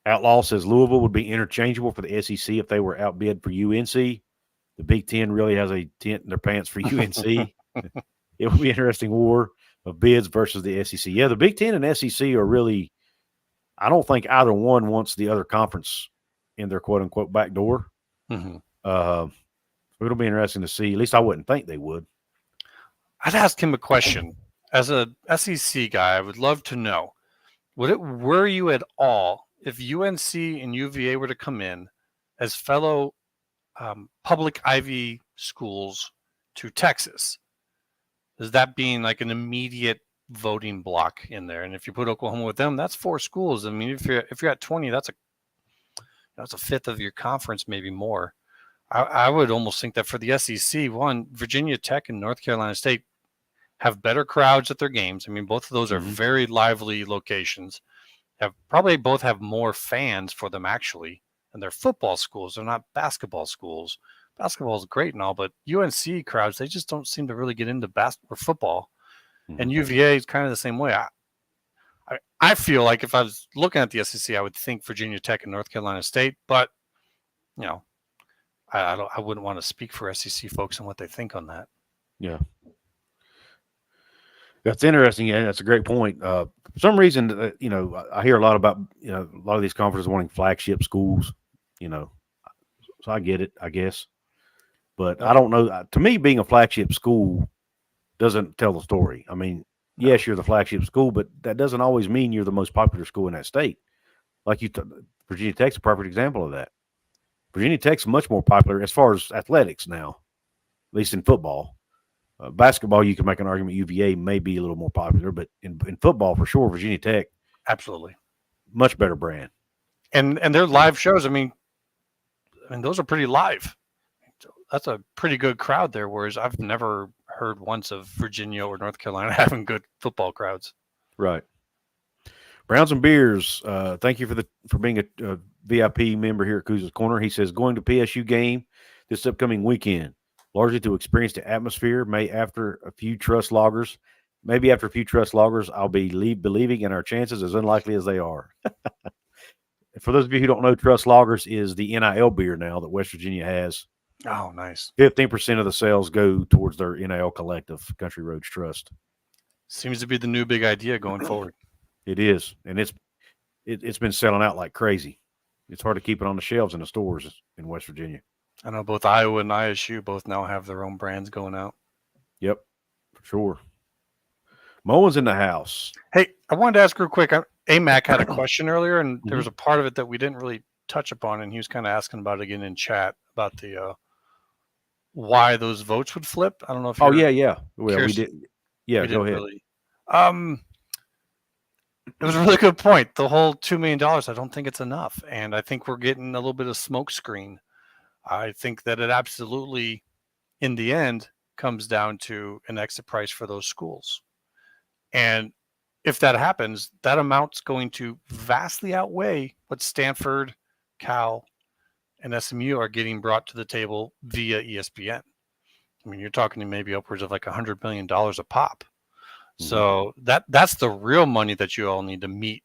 Outlaw says Louisville would be interchangeable for the SEC if they were outbid for UNC. The Big Ten really has a tent in their pants for UNC. It will be an interesting war of bids versus the SEC. Yeah, the Big Ten and SEC are really – I don't think either one wants the other conference in their quote-unquote back door. Mm-hmm. It'll be interesting to see. At least I wouldn't think they would. I'd ask him a question. As a SEC guy, I would love to know, would it worry you at all if UNC and UVA were to come in as fellow public Ivy schools to Texas? Is that being like an immediate voting block in there? And if you put Oklahoma with them, that's 4 schools. I mean, if you're at 20, that's a fifth of your conference, maybe more. I would almost think that for the SEC, one, Virginia Tech and North Carolina State have better crowds at their games. I mean, both of those are very lively locations. Probably both have more fans for them, actually. And they're football schools. They're not basketball schools. Basketball is great and all, but UNC crowds, they just don't seem to really get into basketball or football. Mm-hmm. And UVA is kind of the same way. I feel like if I was looking at the SEC, I would think Virginia Tech and North Carolina State, but, I wouldn't want to speak for SEC folks on what they think on that. Yeah. That's interesting. Yeah, that's a great point. For some reason, I hear a lot about, a lot of these conferences wanting flagship schools, so I get it, I guess. But I don't know. To me, being a flagship school doesn't tell the story. I mean, yes, you're the flagship school, but that doesn't always mean you're the most popular school in that state. Virginia Tech's a perfect example of that. Virginia Tech's much more popular as far as athletics now, at least in football. Basketball, you can make an argument UVA may be a little more popular, but in football, for sure, Virginia Tech. Absolutely. Much better brand. And their live shows, I mean, those are pretty live. That's a pretty good crowd there, whereas I've never heard once of Virginia or North Carolina having good football crowds. Right. Browns and Beers, thank you for being a VIP member here at CouzsCorner. He says, going to PSU game this upcoming weekend, largely to experience the atmosphere, may after a few trust loggers Maybe after a few trust loggers, I'll be believing in our chances as unlikely as they are. For those of you who don't know, Trust Loggers is the NIL beer now that West Virginia has. Oh, nice. 15% of the sales go towards their NIL collective, Country Roads Trust. Seems to be the new big idea going forward. It is, and it's been selling out like crazy. It's hard to keep it on the shelves in the stores in West Virginia. I know both Iowa and ISU both now have their own brands going out. Yep, for sure. Moen's in the house. Hey, I wanted to ask real quick. AMAC had a question earlier, and there was a part of it that we didn't really touch upon, and he was kind of asking about it again in chat about the why those votes would flip. I don't know if. Oh yeah. Well, we did. Yeah, go ahead. Really, it was a really good point. The whole $2 million, I don't think it's enough, and I think we're getting a little bit of smoke screen. I think that it absolutely, in the end, comes down to an exit price for those schools. And if that happens, that amount's going to vastly outweigh what Stanford, Cal, and SMU are getting brought to the table via ESPN. I mean, you're talking maybe upwards of like $100 million a pop. Mm-hmm. So that's the real money that you all need to meet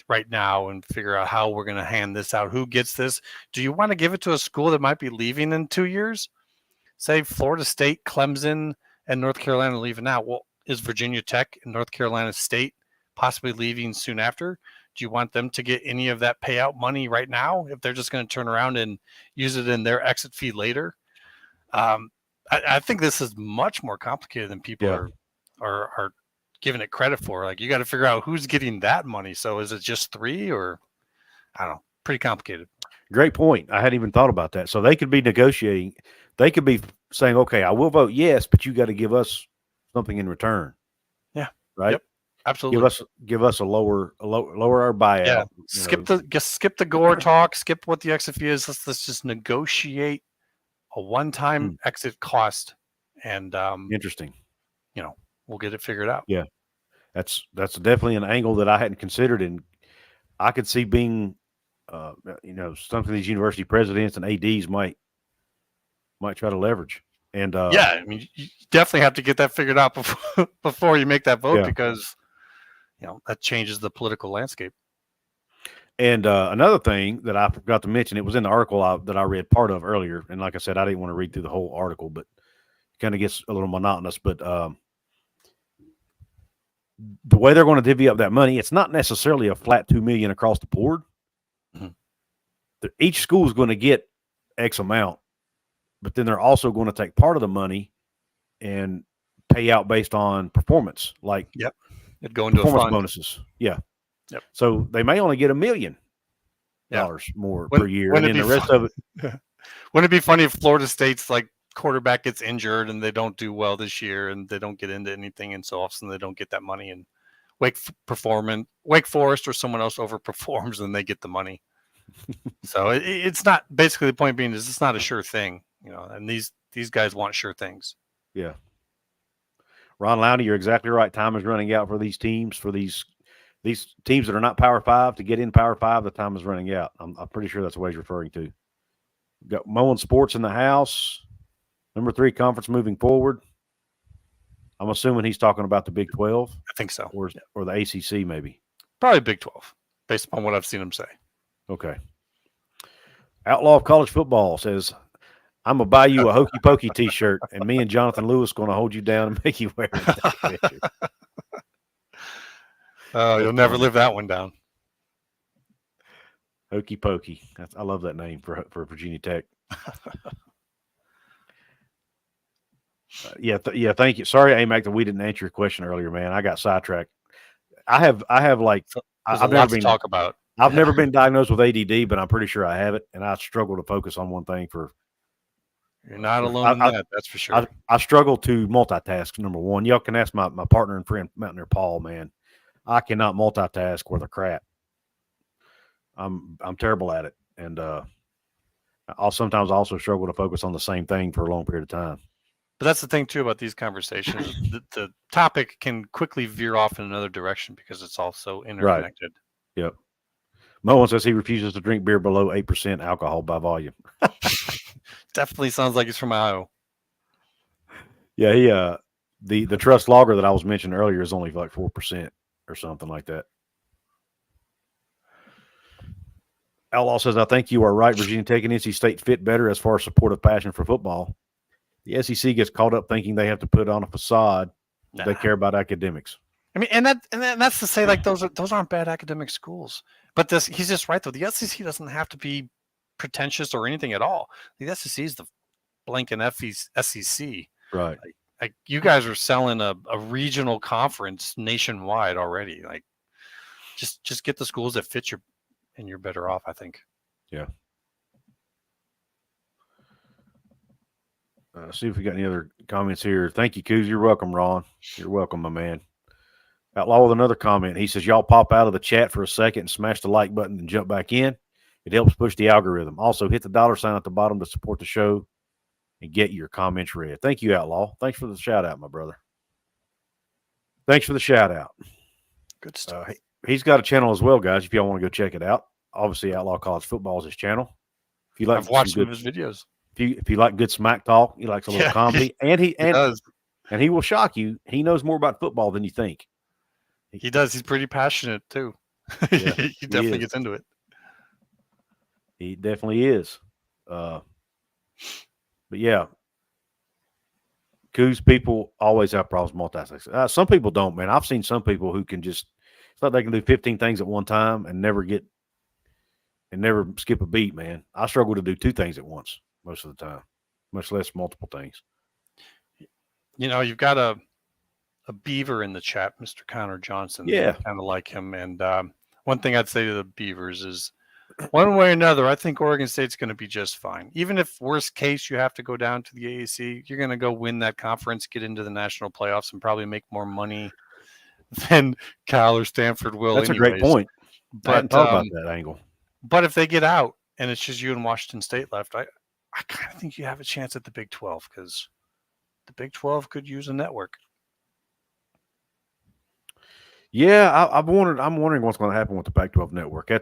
right now and figure out how we're going to hand this out. Who gets this? Do you want to give it to a school that might be leaving in 2 years? Say Florida State, Clemson, and North Carolina leaving out. Well, is Virginia Tech and North Carolina State possibly leaving soon after? Do you want them to get any of that payout money right now if they're just going to turn around and use it in their exit fee later? I think this is much more complicated than people are giving it credit for. Like, you got to figure out who's getting that money. So is it just three, or I don't know, pretty complicated. Great point. I hadn't even thought about that. So they could be negotiating. They could be saying, okay, I will vote yes, but you got to give us something in return. Yeah. Right. Yep. Absolutely. Give us a lower our buyout. Yeah. Skip the Gore talk. Skip what the exit fee is. Let's just negotiate a one-time exit cost, and interesting. We'll get it figured out. Yeah, that's definitely an angle that I hadn't considered, and I could see being, something these university presidents and ADs might try to leverage. And I mean, you definitely have to get that figured out before you make that vote, because that changes the political landscape. And another thing that I forgot to mention, it was in the article that I read part of earlier, and like I said, I didn't want to read through the whole article, but it kind of gets a little monotonous. But the way they're going to divvy up that money, it's not necessarily a flat $2 million across the board. Mm-hmm. Each school is going to get X amount, but then they're also going to take part of the money and pay out based on performance. Like, it'd go into performance a fund. Bonuses. Yeah. Yep. So they may only get $1 million more per year, and then the rest of it. Wouldn't it be funny if Florida State's like quarterback gets injured and they don't do well this year and they don't get into anything, and so all of a sudden they don't get that money, and Wake Forest or someone else overperforms and they get the money. So it's not, basically the point being is it's not a sure thing, and these guys want sure things. Yeah. Ron Lowney, you're exactly right. Time is running out for these teams, for these teams that are not Power 5 to get in Power 5. The time is running out. I'm pretty sure that's what he's referring to. We've got Moen Sports in the house. Number 3 conference moving forward. I'm assuming he's talking about the Big 12. I think so. Or the ACC maybe. Probably Big 12, based upon what I've seen him say. Okay. Outlaw of College Football says, I'm going to buy you a Hokey Pokey t-shirt, and me and Jonathan Lewis going to hold you down and make you wear it. Oh, you'll never live that one down. Hokey Pokey. I love that name for Virginia Tech. Thank you. Sorry, AMAC, that we didn't answer your question earlier, man. I got sidetracked. I've never been talk about. I've never been diagnosed with ADD, but I'm pretty sure I have it, and I struggle to focus on one thing for. You're not alone in that. That's for sure. I struggle to multitask. Number one, y'all can ask my partner and friend Mountaineer Paul. Man, I cannot multitask worth a crap. I'm terrible at it, and I'll sometimes also struggle to focus on the same thing for a long period of time. But that's the thing too about these conversations. the topic can quickly veer off in another direction because it's all so interconnected. Right. Yep. Moen says he refuses to drink beer below 8% alcohol by volume. Definitely sounds like he's from Iowa. Yeah, The trust logger that I was mentioning earlier is only like 4% or something like that. Outlaw says, I think you are right. Virginia Tech and NC State fit better as far as supportive passion for football. The SEC gets caught up thinking they have to put on a facade. Nah. They care about academics. I mean, and that's to say, like, those aren't bad academic schools. But he's just right, though. The SEC doesn't have to be pretentious or anything at all. The SEC is the blanking SEC. Right. Like you guys are selling a regional conference nationwide already. Like, just get the schools that fit you, and you're better off, I think. Yeah. See if we got any other comments here. Thank you, Couz. You're welcome, Ron. You're welcome, my man. Outlaw with another comment. He says, y'all pop out of the chat for a second and smash the like button and jump back in. It helps push the algorithm. Also, hit the $ at the bottom to support the show and get your comments read. Thank you, Outlaw. Thanks for the shout-out, my brother. Thanks for the shout-out. Good stuff. He's got a channel as well, guys, if y'all want to go check it out. Obviously, Outlaw College Football is his channel. If you like, I've watched some of his videos. If you like good smack talk, he likes a little comedy, and he does. And he will shock you. He knows more about football than you think. He does. He's pretty passionate too. Yeah, he definitely gets into it. He definitely is. But yeah, Couz people always have problems multitasking. Some people don't, man. I've seen some people who can just, it's like they can do 15 things at one time and never skip a beat, man. I struggle to do 2 things at once most of the time, much less multiple things. You know, you've got a beaver in the chat, Mr. Connor Johnson. Yeah. Kind of like him. And one thing I'd say to the Beavers is, one way or another, I think Oregon State's going to be just fine. Even if worst case you have to go down to the AAC, you're going to go win that conference, get into the national playoffs, and probably make more money than Cal or Stanford will. That's anyways. a great point. But I hadn't thought about that angle. But if they get out and it's just you and Washington State left, I kind of think you have a chance at the Big 12 because the Big 12 could use a network. Yeah, I'm wondering what's going to happen with the Pac-12 network. I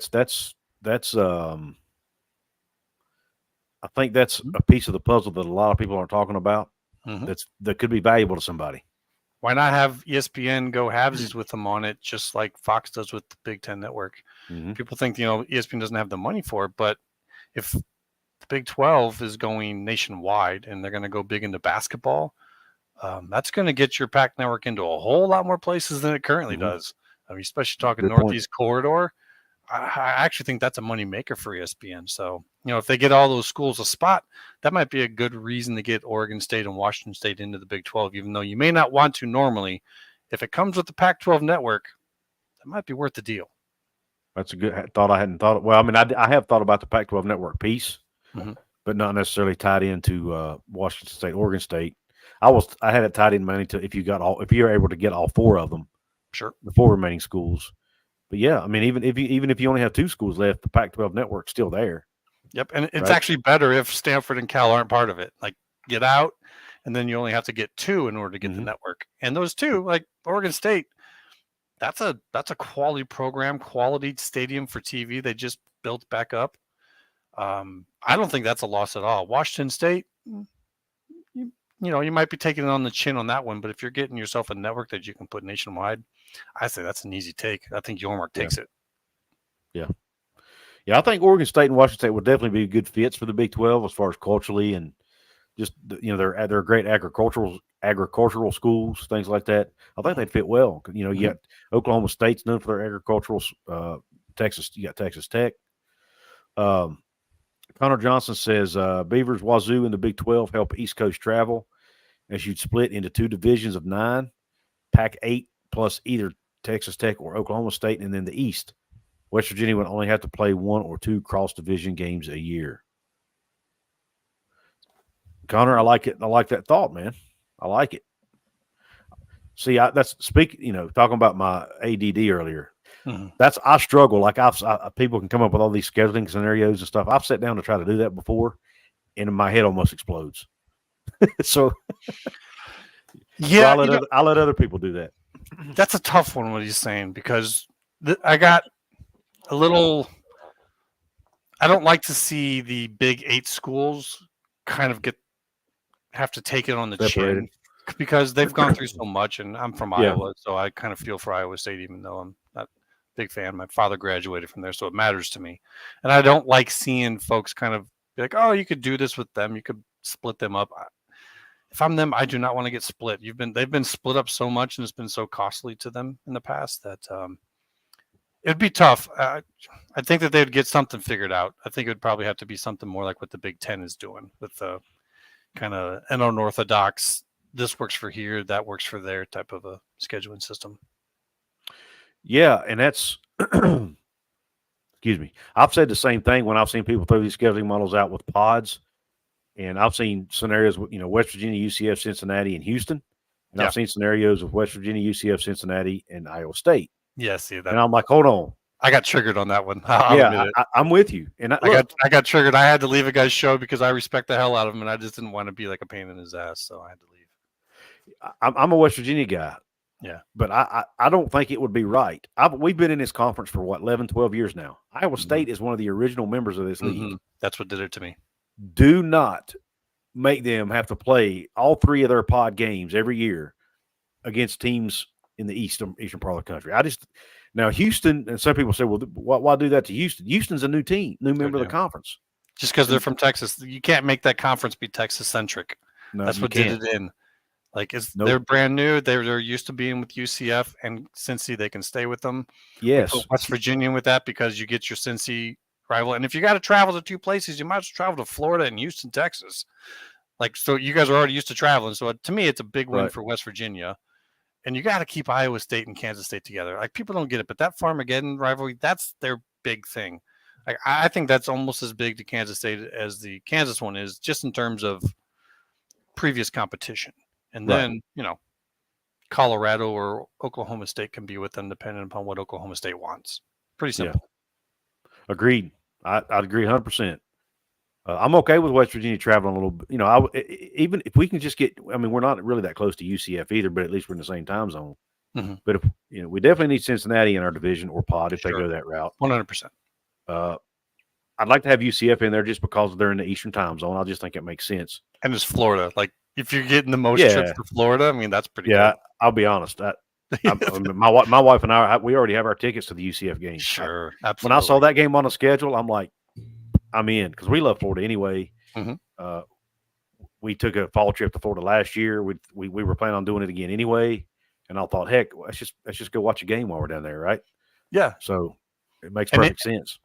think that's a piece of the puzzle that a lot of people aren't talking about. Mm-hmm. That could be valuable to somebody. Why not have ESPN go halvesies with them on it, just like Fox does with the Big Ten Network? Mm-hmm. People think, ESPN doesn't have the money for it, but if the Big 12 is going nationwide and they're going to go big into basketball, that's going to get your PAC network into a whole lot more places than it currently does. I mean, especially talking Good Northeast corridor. I actually think that's a money maker for ESPN. So, if they get all those schools a spot, that might be a good reason to get Oregon State and Washington State into the Big 12, even though you may not want to normally. If it comes with the Pac-12 network, that might be worth the deal. That's a good thought. I hadn't thought of. Well, I mean, I have thought about the Pac-12 network piece, but not necessarily tied into Washington State, Oregon State. I had it tied in mainly to if you're able to get all 4 of them, sure, the 4 remaining schools. But yeah, I mean, even if you only have 2 schools left, the Pac-12 network's still there. Yep, and it's actually better if Stanford and Cal aren't part of it. Like, get out, and then you only have to get 2 in order to get the network. And those 2, like Oregon State, that's a quality program, quality stadium for TV. They just built back up. I don't think that's a loss at all. Washington State, you might be taking it on the chin on that one, but if you're getting yourself a network that you can put nationwide, I say that's an easy take. I think Yormark takes it. Yeah. Yeah, I think Oregon State and Washington State would definitely be good fits for the Big 12 as far as culturally and just they're great agricultural schools, things like that. I think they'd fit well. You got Oklahoma State's known for their agricultural. Texas, you got Texas Tech. Connor Johnson says Beavers, Wazoo, and the Big 12 help East Coast travel as you'd split into 2 divisions of 9, Pac-8 plus either Texas Tech or Oklahoma State, and then the East. West Virginia would only have to play 1 or 2 cross-division games a year. Connor, I like it. I like that thought, man. I like it. See, talking about my ADD earlier. I struggle. Like people can come up with all these scheduling scenarios and stuff. I've sat down to try to do that before, and my head almost explodes. So, yeah, I'll let other people do that. That's a tough one. What he's saying, because I got a little. I don't like to see the Big 8 schools kind of have to take it on the Separated. chin because they've gone through so much, and I'm from Yeah. Iowa, so I kind of feel for Iowa State, even though I'm not a big fan. My father graduated from there, so it matters to me. And I don't like seeing folks kind of be like, oh, you could do this with them. You could split them up. If I'm them, I do not want to get split. They've been split up so much, and it's been so costly to them in the past that it'd be tough. I think that they'd get something figured out. I think it would probably have to be something more like what the Big Ten is doing with the kind of an unorthodox, this works for here, that works for there type of a scheduling system. Yeah, and that's excuse me. I've said the same thing when I've seen people throw these scheduling models out with pods, and I've seen scenarios with West Virginia, UCF, Cincinnati, and Houston, and I've seen scenarios of West Virginia, UCF, Cincinnati, and Iowa State. Yeah, see that. And I'm like, hold on. I got triggered on that one. I'm with you. And I got triggered. I had to leave a guy's show because I respect the hell out of him, and I just didn't want to be like a pain in his ass, so I had to leave. I'm a West Virginia guy. Yeah. But I don't think it would be right. We've been in this conference for, 11, 12 years now. Iowa State is one of the original members of this league. That's what did it to me. Do not make them have to play all three of their pod games every year against teams in the eastern part of the country. Now, Houston, and some people say, well, why do that to Houston? Houston's a new team, new member of the conference. Just because they're from Texas. You can't make that conference be Texas-centric. No, that's what did it in. Like, they're brand new. They're used to being with UCF and Cincy. They can stay with them. Yes. West Virginia with that because you get your Cincy rival. And if you got to travel to two places, you might as well travel to Florida and Houston, Texas. Like, so you guys are already used to traveling. So to me, it's a big win for West Virginia. And you got to keep Iowa State and Kansas State together. Like, people don't get it, but that Farmageddon rivalry, that's their big thing. Like, I think that's almost as big to Kansas State as the Kansas one is, just in terms of previous competition. And then, Colorado or Oklahoma State can be with them depending upon what Oklahoma State wants. Pretty simple. Yeah. Agreed. I'd agree 100%. I'm okay with West Virginia traveling a little bit. Even if we can just get, we're not really that close to UCF either, but at least we're in the same time zone. Mm-hmm. But if we definitely need Cincinnati in our division or pod if they go that route. 100%. I'd like to have UCF in there just because they're in the Eastern time zone. I just think it makes sense. And it's Florida. Like, if you're getting the most trips to Florida, that's pretty good. I'll be honest. My wife and I, we already have our tickets to the UCF game. Sure, absolutely. When I saw that game on the schedule, I'm like, I'm in because we love Florida anyway. Mm-hmm. We took a fall trip to Florida last year. We were planning on doing it again anyway, and I thought, heck, let's just go watch a game while we're down there, right? Yeah. So it makes perfect sense.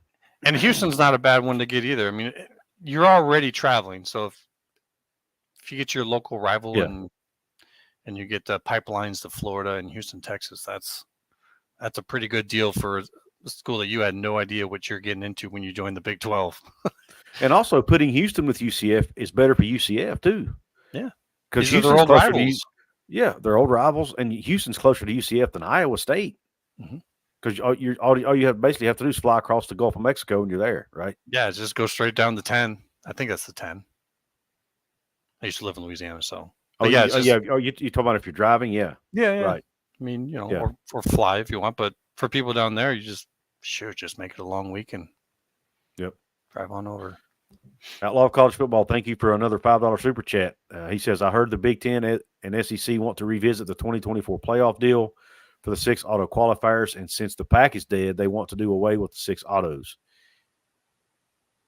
And Houston's not a bad one to get either. You're already traveling, so if you get your local rival and you get the pipelines to Florida and Houston, Texas, that's a pretty good deal for a school that you had no idea what you're getting into when you joined the Big 12. And also putting Houston with UCF is better for UCF too. Yeah. Because Houston's old closer rivals. They're old rivals, and Houston's closer to UCF than Iowa State. Because all you basically have to do is fly across the Gulf of Mexico and you're there, right? Yeah, just go straight down the 10. I think that's the 10. I used to live in Louisiana, so. You're talking about if you're driving? Yeah. Yeah. Right. Or fly if you want, but for people down there, you just make it a long weekend. Yep. Drive on over. Outlaw of College Football, thank you for another $5 super chat. He says, I heard the Big Ten and SEC want to revisit the 2024 playoff deal for the 6 auto qualifiers, and since the pack is dead, they want to do away with the 6 autos.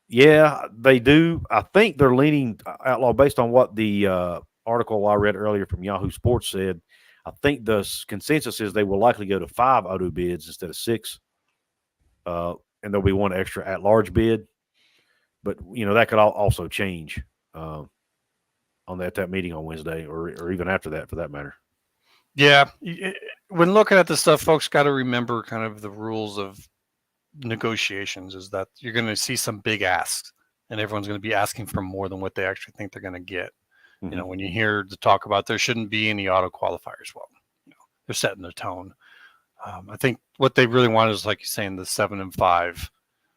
Yeah, they do. I think they're leaning, Outlaw, based on what the article I read earlier from Yahoo Sports said. I think the consensus is they will likely go to 5 auto bids instead of 6, and there'll be 1 extra at-large bid. But, that could also change on that meeting on Wednesday or even after that, for that matter. Yeah. When looking at this stuff, folks got to remember kind of the rules of negotiations is that you're going to see some big asks, and everyone's going to be asking for more than what they actually think they're going to get. Mm-hmm. When you hear the talk about there shouldn't be any auto qualifiers, well, they're setting the tone. I think what they really want is, like you're saying, the 7 and 5.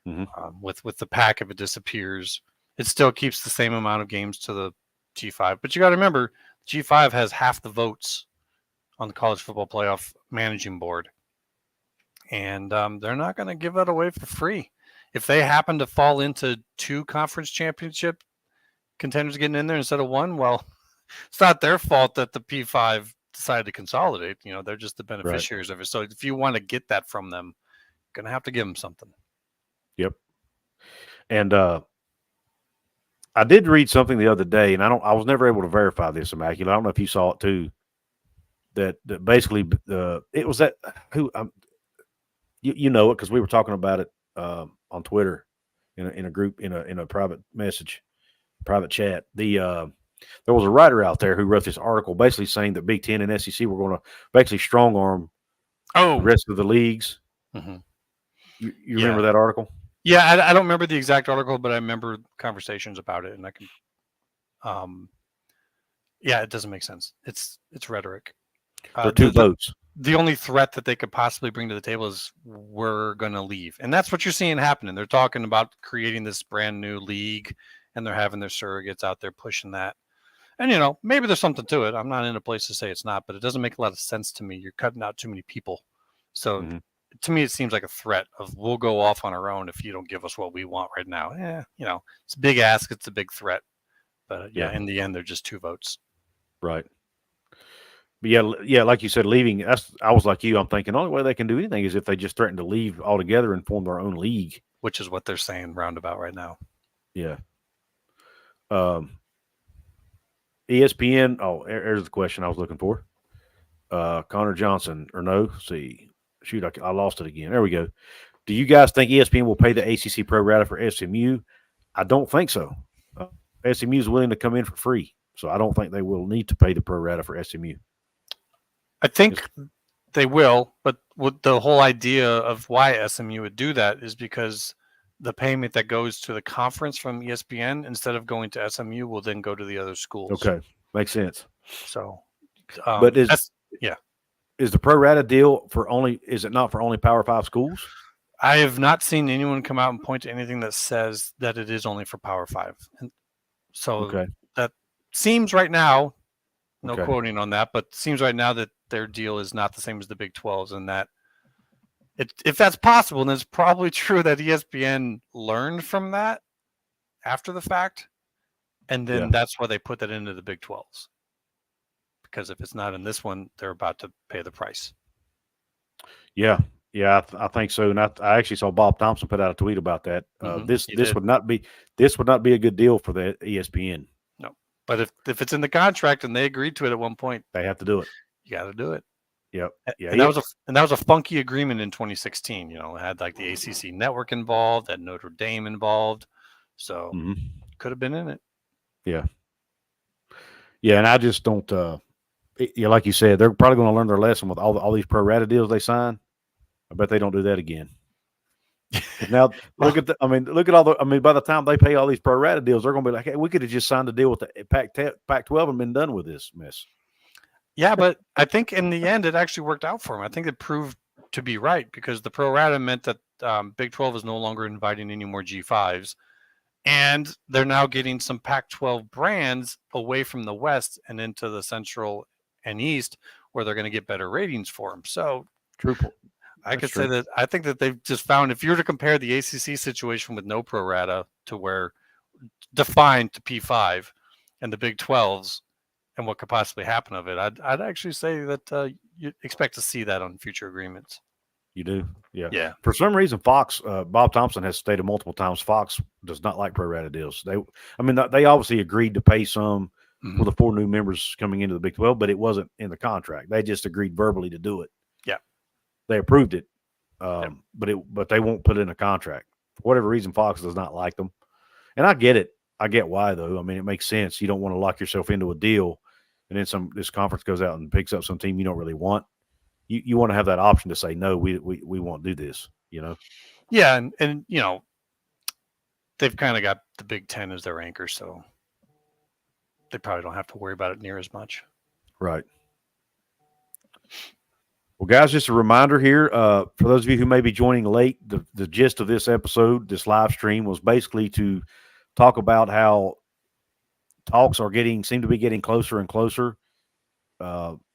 Mm-hmm. With the pack, if it disappears, it still keeps the same amount of games to the G5. But you got to remember, G5 has half the votes on the college football playoff managing board. And they're not going to give that away for free. If they happen to fall into 2 conference championship contenders getting in there instead of 1, well, it's not their fault that the P5 decided to consolidate. They're just the beneficiaries of it. So if you want to get that from them, you're gonna have to give them something. Yep. And I did read something the other day, and I was never able to verify this, Immaculate. I don't know if you saw it too. That basically it was that who you know it because we were talking about it on Twitter in a group in a private message, private chat. There was a writer out there who wrote this article basically saying that Big Ten and SEC were going to basically strong arm the rest of the leagues. Mm-hmm. You remember that article? Yeah, I don't remember the exact article, but I remember conversations about it, and I can. Yeah, it doesn't make sense. It's rhetoric. There are two votes. The only threat that they could possibly bring to the table is we're going to leave, and that's what you're seeing happening. They're talking about creating this brand new league, and they're having their surrogates out there pushing that. And maybe there's something to it. I'm not in a place to say it's not, but it doesn't make a lot of sense to me. You're cutting out too many people, so. Mm-hmm. To me, it seems like a threat of we'll go off on our own if you don't give us what we want right now. It's a big ask. It's a big threat. But in the end, they're just two votes. Right. But yeah, like you said, leaving. I was like you. I'm thinking the only way they can do anything is if they just threaten to leave altogether and form their own league. Which is what they're saying roundabout right now. Yeah. ESPN. Oh, there's the question I was looking for. Connor Johnson, or no? Let's see. Shoot, I lost it again. There we go. Do you guys think ESPN will pay the ACC pro rata for SMU? I don't think so. SMU is willing to come in for free, so I don't think they will need to pay the pro rata for SMU. I think they will, but the whole idea of why SMU would do that is because the payment that goes to the conference from ESPN instead of going to SMU will then go to the other schools. Okay, makes sense. So, but is the pro rata deal is it not for only Power 5 schools? I have not seen anyone come out and point to anything that says that it is only for Power 5. And so that seems right now, no quoting on that, but seems right now that their deal is not the same as the Big 12s, and that if that's possible, then it's probably true that ESPN learned from that after the fact, and then that's why they put that into the Big 12s. Because if it's not in this one, they're about to pay the price. Yeah, I think so. And I actually saw Bob Thompson put out a tweet about that. This would not be a good deal for the ESPN. No, but if it's in the contract and they agreed to it at one point, they have to do it. You got to do it. Yep. Yeah, and that was a funky agreement in 2016. It had like the ACC network involved, had Notre Dame involved, so could have been in it. Yeah. Yeah, and I just don't. Like you said, they're probably going to learn their lesson with all these pro rata deals they sign. I bet they don't do that again. Now look at all the. By the time they pay all these pro rata deals, they're going to be like, "Hey, we could have just signed a deal with the Pac-12 and been done with this mess." Yeah, but I think in the end it actually worked out for them. I think it proved to be right because the pro rata meant that Big 12 is no longer inviting any more G5s, and they're now getting some Pac-12 brands away from the West and into the Central and East, where they're going to get better ratings for them. So, true. I could say that I think that they've just found, if you were to compare the ACC situation with no pro rata to where defined to P5 and the Big 12s and what could possibly happen of it, I'd actually say that you expect to see that on future agreements. You do? Yeah. Yeah. For some reason, Fox, Bob Thompson has stated multiple times, Fox does not like pro rata deals. They obviously agreed to pay some for the 4 new members coming into the Big 12, but it wasn't in the contract. They just agreed verbally to do it. Yeah. They approved it, but they won't put it in a contract. For whatever reason, Fox does not like them. And I get it. I get why, though. I mean, it makes sense. You don't want to lock yourself into a deal, and then this conference goes out and picks up some team you don't really want. You want to have that option to say, no, we won't do this, Yeah, and they've kind of got the Big Ten as their anchor, so they probably don't have to worry about it near as much. Right. Well, guys, just a reminder here, for those of you who may be joining late, the gist of this episode, this live stream, was basically to talk about how talks seem to be getting closer and closer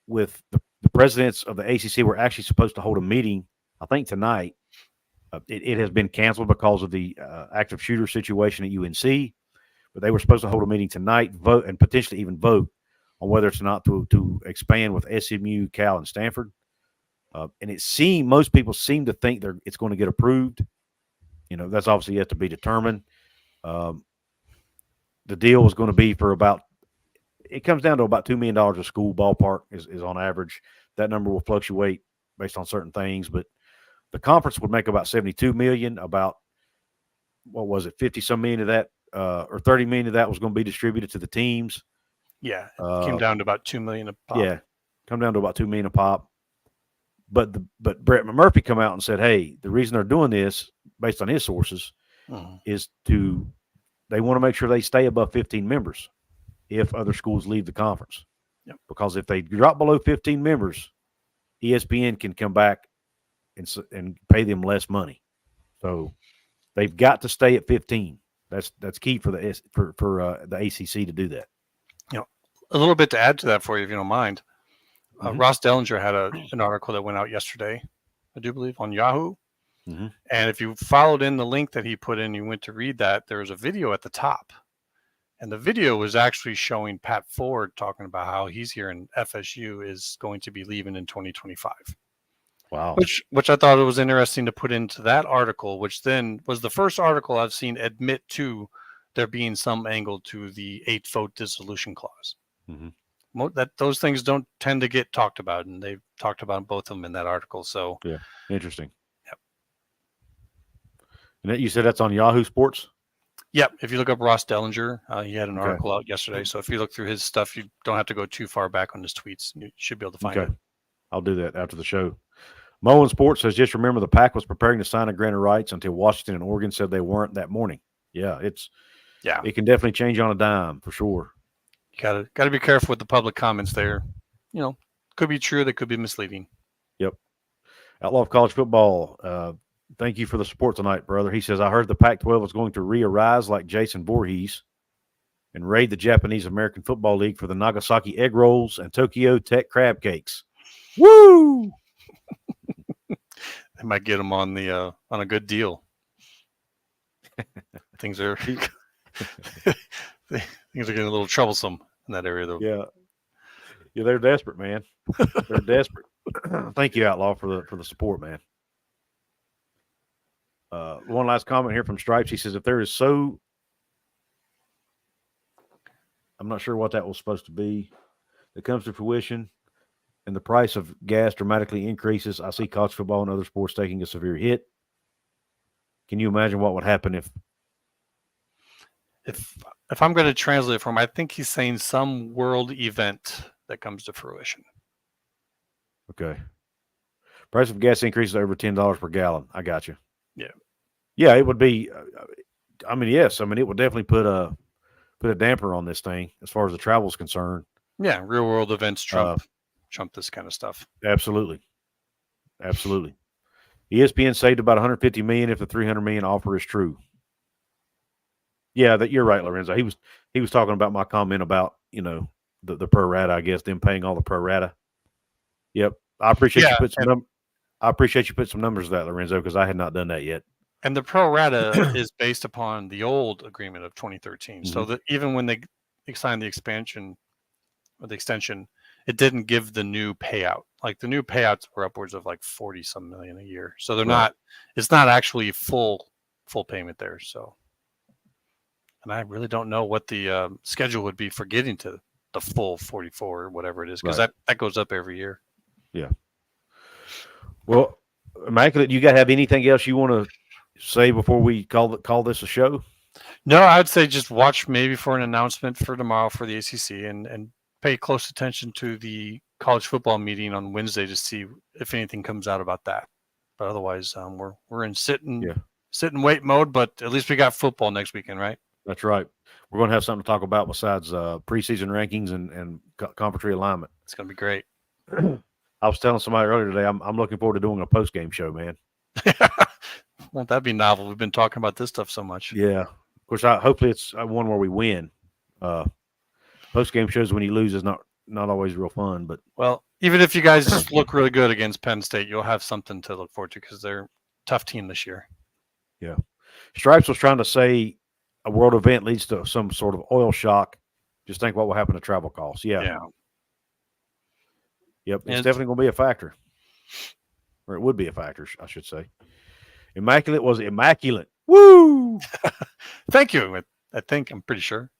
with the presidents of the ACC. Were actually supposed to hold a meeting, I think tonight. It has been canceled because of the active shooter situation at UNC, but they were supposed to hold a meeting tonight, vote, and potentially even vote on whether it's not to expand with SMU, Cal, and Stanford. And most people seem to think it's going to get approved. That's obviously yet to be determined. The deal was going to be for it comes down to about $2 million a school ballpark is on average. That number will fluctuate based on certain things, but the conference would make about $72 million. About, what was it, 50 some million of that, or 30 million of that was going to be distributed to the teams. Yeah, it came down to about $2 million a pop. Yeah, come down to about $2 million a pop. But Brett McMurphy come out and said, hey, the reason they're doing this, based on his sources, is they want to make sure they stay above 15 members if other schools leave the conference. Yep. Because if they drop below 15 members, ESPN can come back and pay them less money. So they've got to stay at 15. That's key for the ACC to do that. A little bit to add to that for you, if you don't mind. Ross Dellenger had an article that went out yesterday, I do believe, on Yahoo. Mm-hmm. And if you followed in the link that he put in, you went to read that, there was a video at the top. And the video was actually showing Pat Ford talking about how he's here in FSU is going to be leaving in 2025. Wow. Which I thought it was interesting to put into that article, which then was the first article I've seen admit to there being some angle to the 8-vote dissolution clause. Mm-hmm. Those things don't tend to get talked about, and they've talked about both of them in that article. So yeah, interesting. Yep. And you said that's on Yahoo Sports? Yep. If you look up Ross Dellenger, he had an article out yesterday. So if you look through his stuff, you don't have to go too far back on his tweets. You should be able to find it. I'll do that after the show. Moen Sports says, just remember the Pac was preparing to sign a grant of rights until Washington and Oregon said they weren't that morning. Yeah, it can definitely change on a dime for sure. You gotta be careful with the public comments there. Could be true, they could be misleading. Yep. Outlaw of College Football, thank you for the support tonight, brother. He says, I heard the Pac-12 is going to re-arise like Jason Voorhees and raid the Japanese American Football League for the Nagasaki egg rolls and Tokyo Tech crab cakes. Woo! They might get them on a good deal. Things are getting a little troublesome in that area, though. Yeah, they're desperate, man. They're desperate. Thank you, Outlaw, for the support, man. One last comment here from Stripes. He says, if there is I'm not sure what that was supposed to be, that comes to fruition and the price of gas dramatically increases, I see college football and other sports taking a severe hit. Can you imagine what would happen if I'm going to translate for him? I think he's saying some world event that comes to fruition. Okay. Price of gas increases over $10 per gallon. I got you. Yeah. Yeah, it would be. Yes. It would definitely put a damper on this thing as far as the travel is concerned. Yeah, real world events trump this kind of stuff. Absolutely. ESPN saved about $150 million if the $300 million offer is true. Yeah, you're right, Lorenzo. He was talking about my comment about the pro rata. I guess them paying all the pro rata. Yep, I appreciate you put some numbers to that, Lorenzo, because I had not done that yet. And the pro rata is based upon the old agreement of 2013. Mm-hmm. So that even when they signed the expansion or the extension, it didn't give the new payout. Like the new payouts were upwards of like 40 some million a year. So they're not. It's not actually full payment there. So, and I really don't know what the schedule would be for getting to the full 44 or whatever it is, because that goes up every year. Yeah. Well, Immaculate, you got to have anything else you want to say before we call this a show? No, I would say just watch maybe for an announcement for tomorrow for the ACC and pay close attention to the college football meeting on Wednesday to see if anything comes out about that. But otherwise, we're in sit and wait mode. But at least we got football next weekend, right? That's right. We're going to have something to talk about besides preseason rankings and conference realignment. It's going to be great. I was telling somebody earlier today, I'm looking forward to doing a post game show, man. Won't that be novel? We've been talking about this stuff so much. Yeah. Of course, hopefully it's one where we win. Post game shows when you lose is not always real fun, but even if you guys just look really good against Penn State, you'll have something to look forward to because they're a tough team this year. Yeah. Stripes was trying to say a world event leads to some sort of oil shock Just think what will happen to travel costs. Yeah. Yeah. Yep. It's And definitely going to be a factor. Or it would be a factor, I should say. Immaculate was immaculate. Woo! Thank you. I'm pretty sure.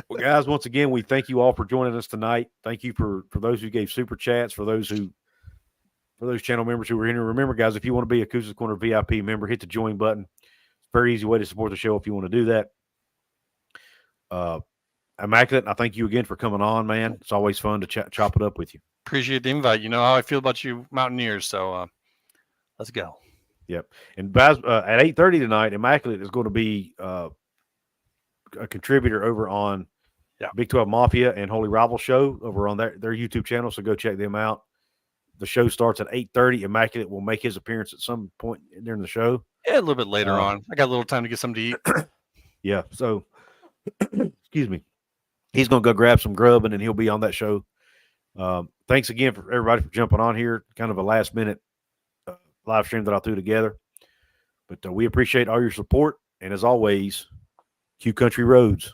Well, guys, once again, we thank you all for joining us tonight. Thank you for those who gave super chats, for those channel members who were in here. Remember, guys, if you want to be a CouzsCorner VIP member, hit the join button. It's a very easy way to support the show if you want to do that. Immaculate, I thank you again for coming on, man. It's always fun to chop it up with you. Appreciate the invite. You know how I feel about you Mountaineers, so let's go. Yep. And guys, at 8:30 tonight, Immaculate is going to be a contributor over on Big 12 Mafia and Holy Rival Show over on their YouTube channel, so go check them out. The show starts at 8:30. Immaculate will make his appearance at some point during the show. Yeah, a little bit later on. I got a little time to get something to eat. Yeah, so excuse me. He's going to go grab some grub, and then he'll be on that show. Thanks again for everybody for jumping on here. Kind of a last-minute live stream that I threw together. But we appreciate all your support. And as always, Q Country Roads.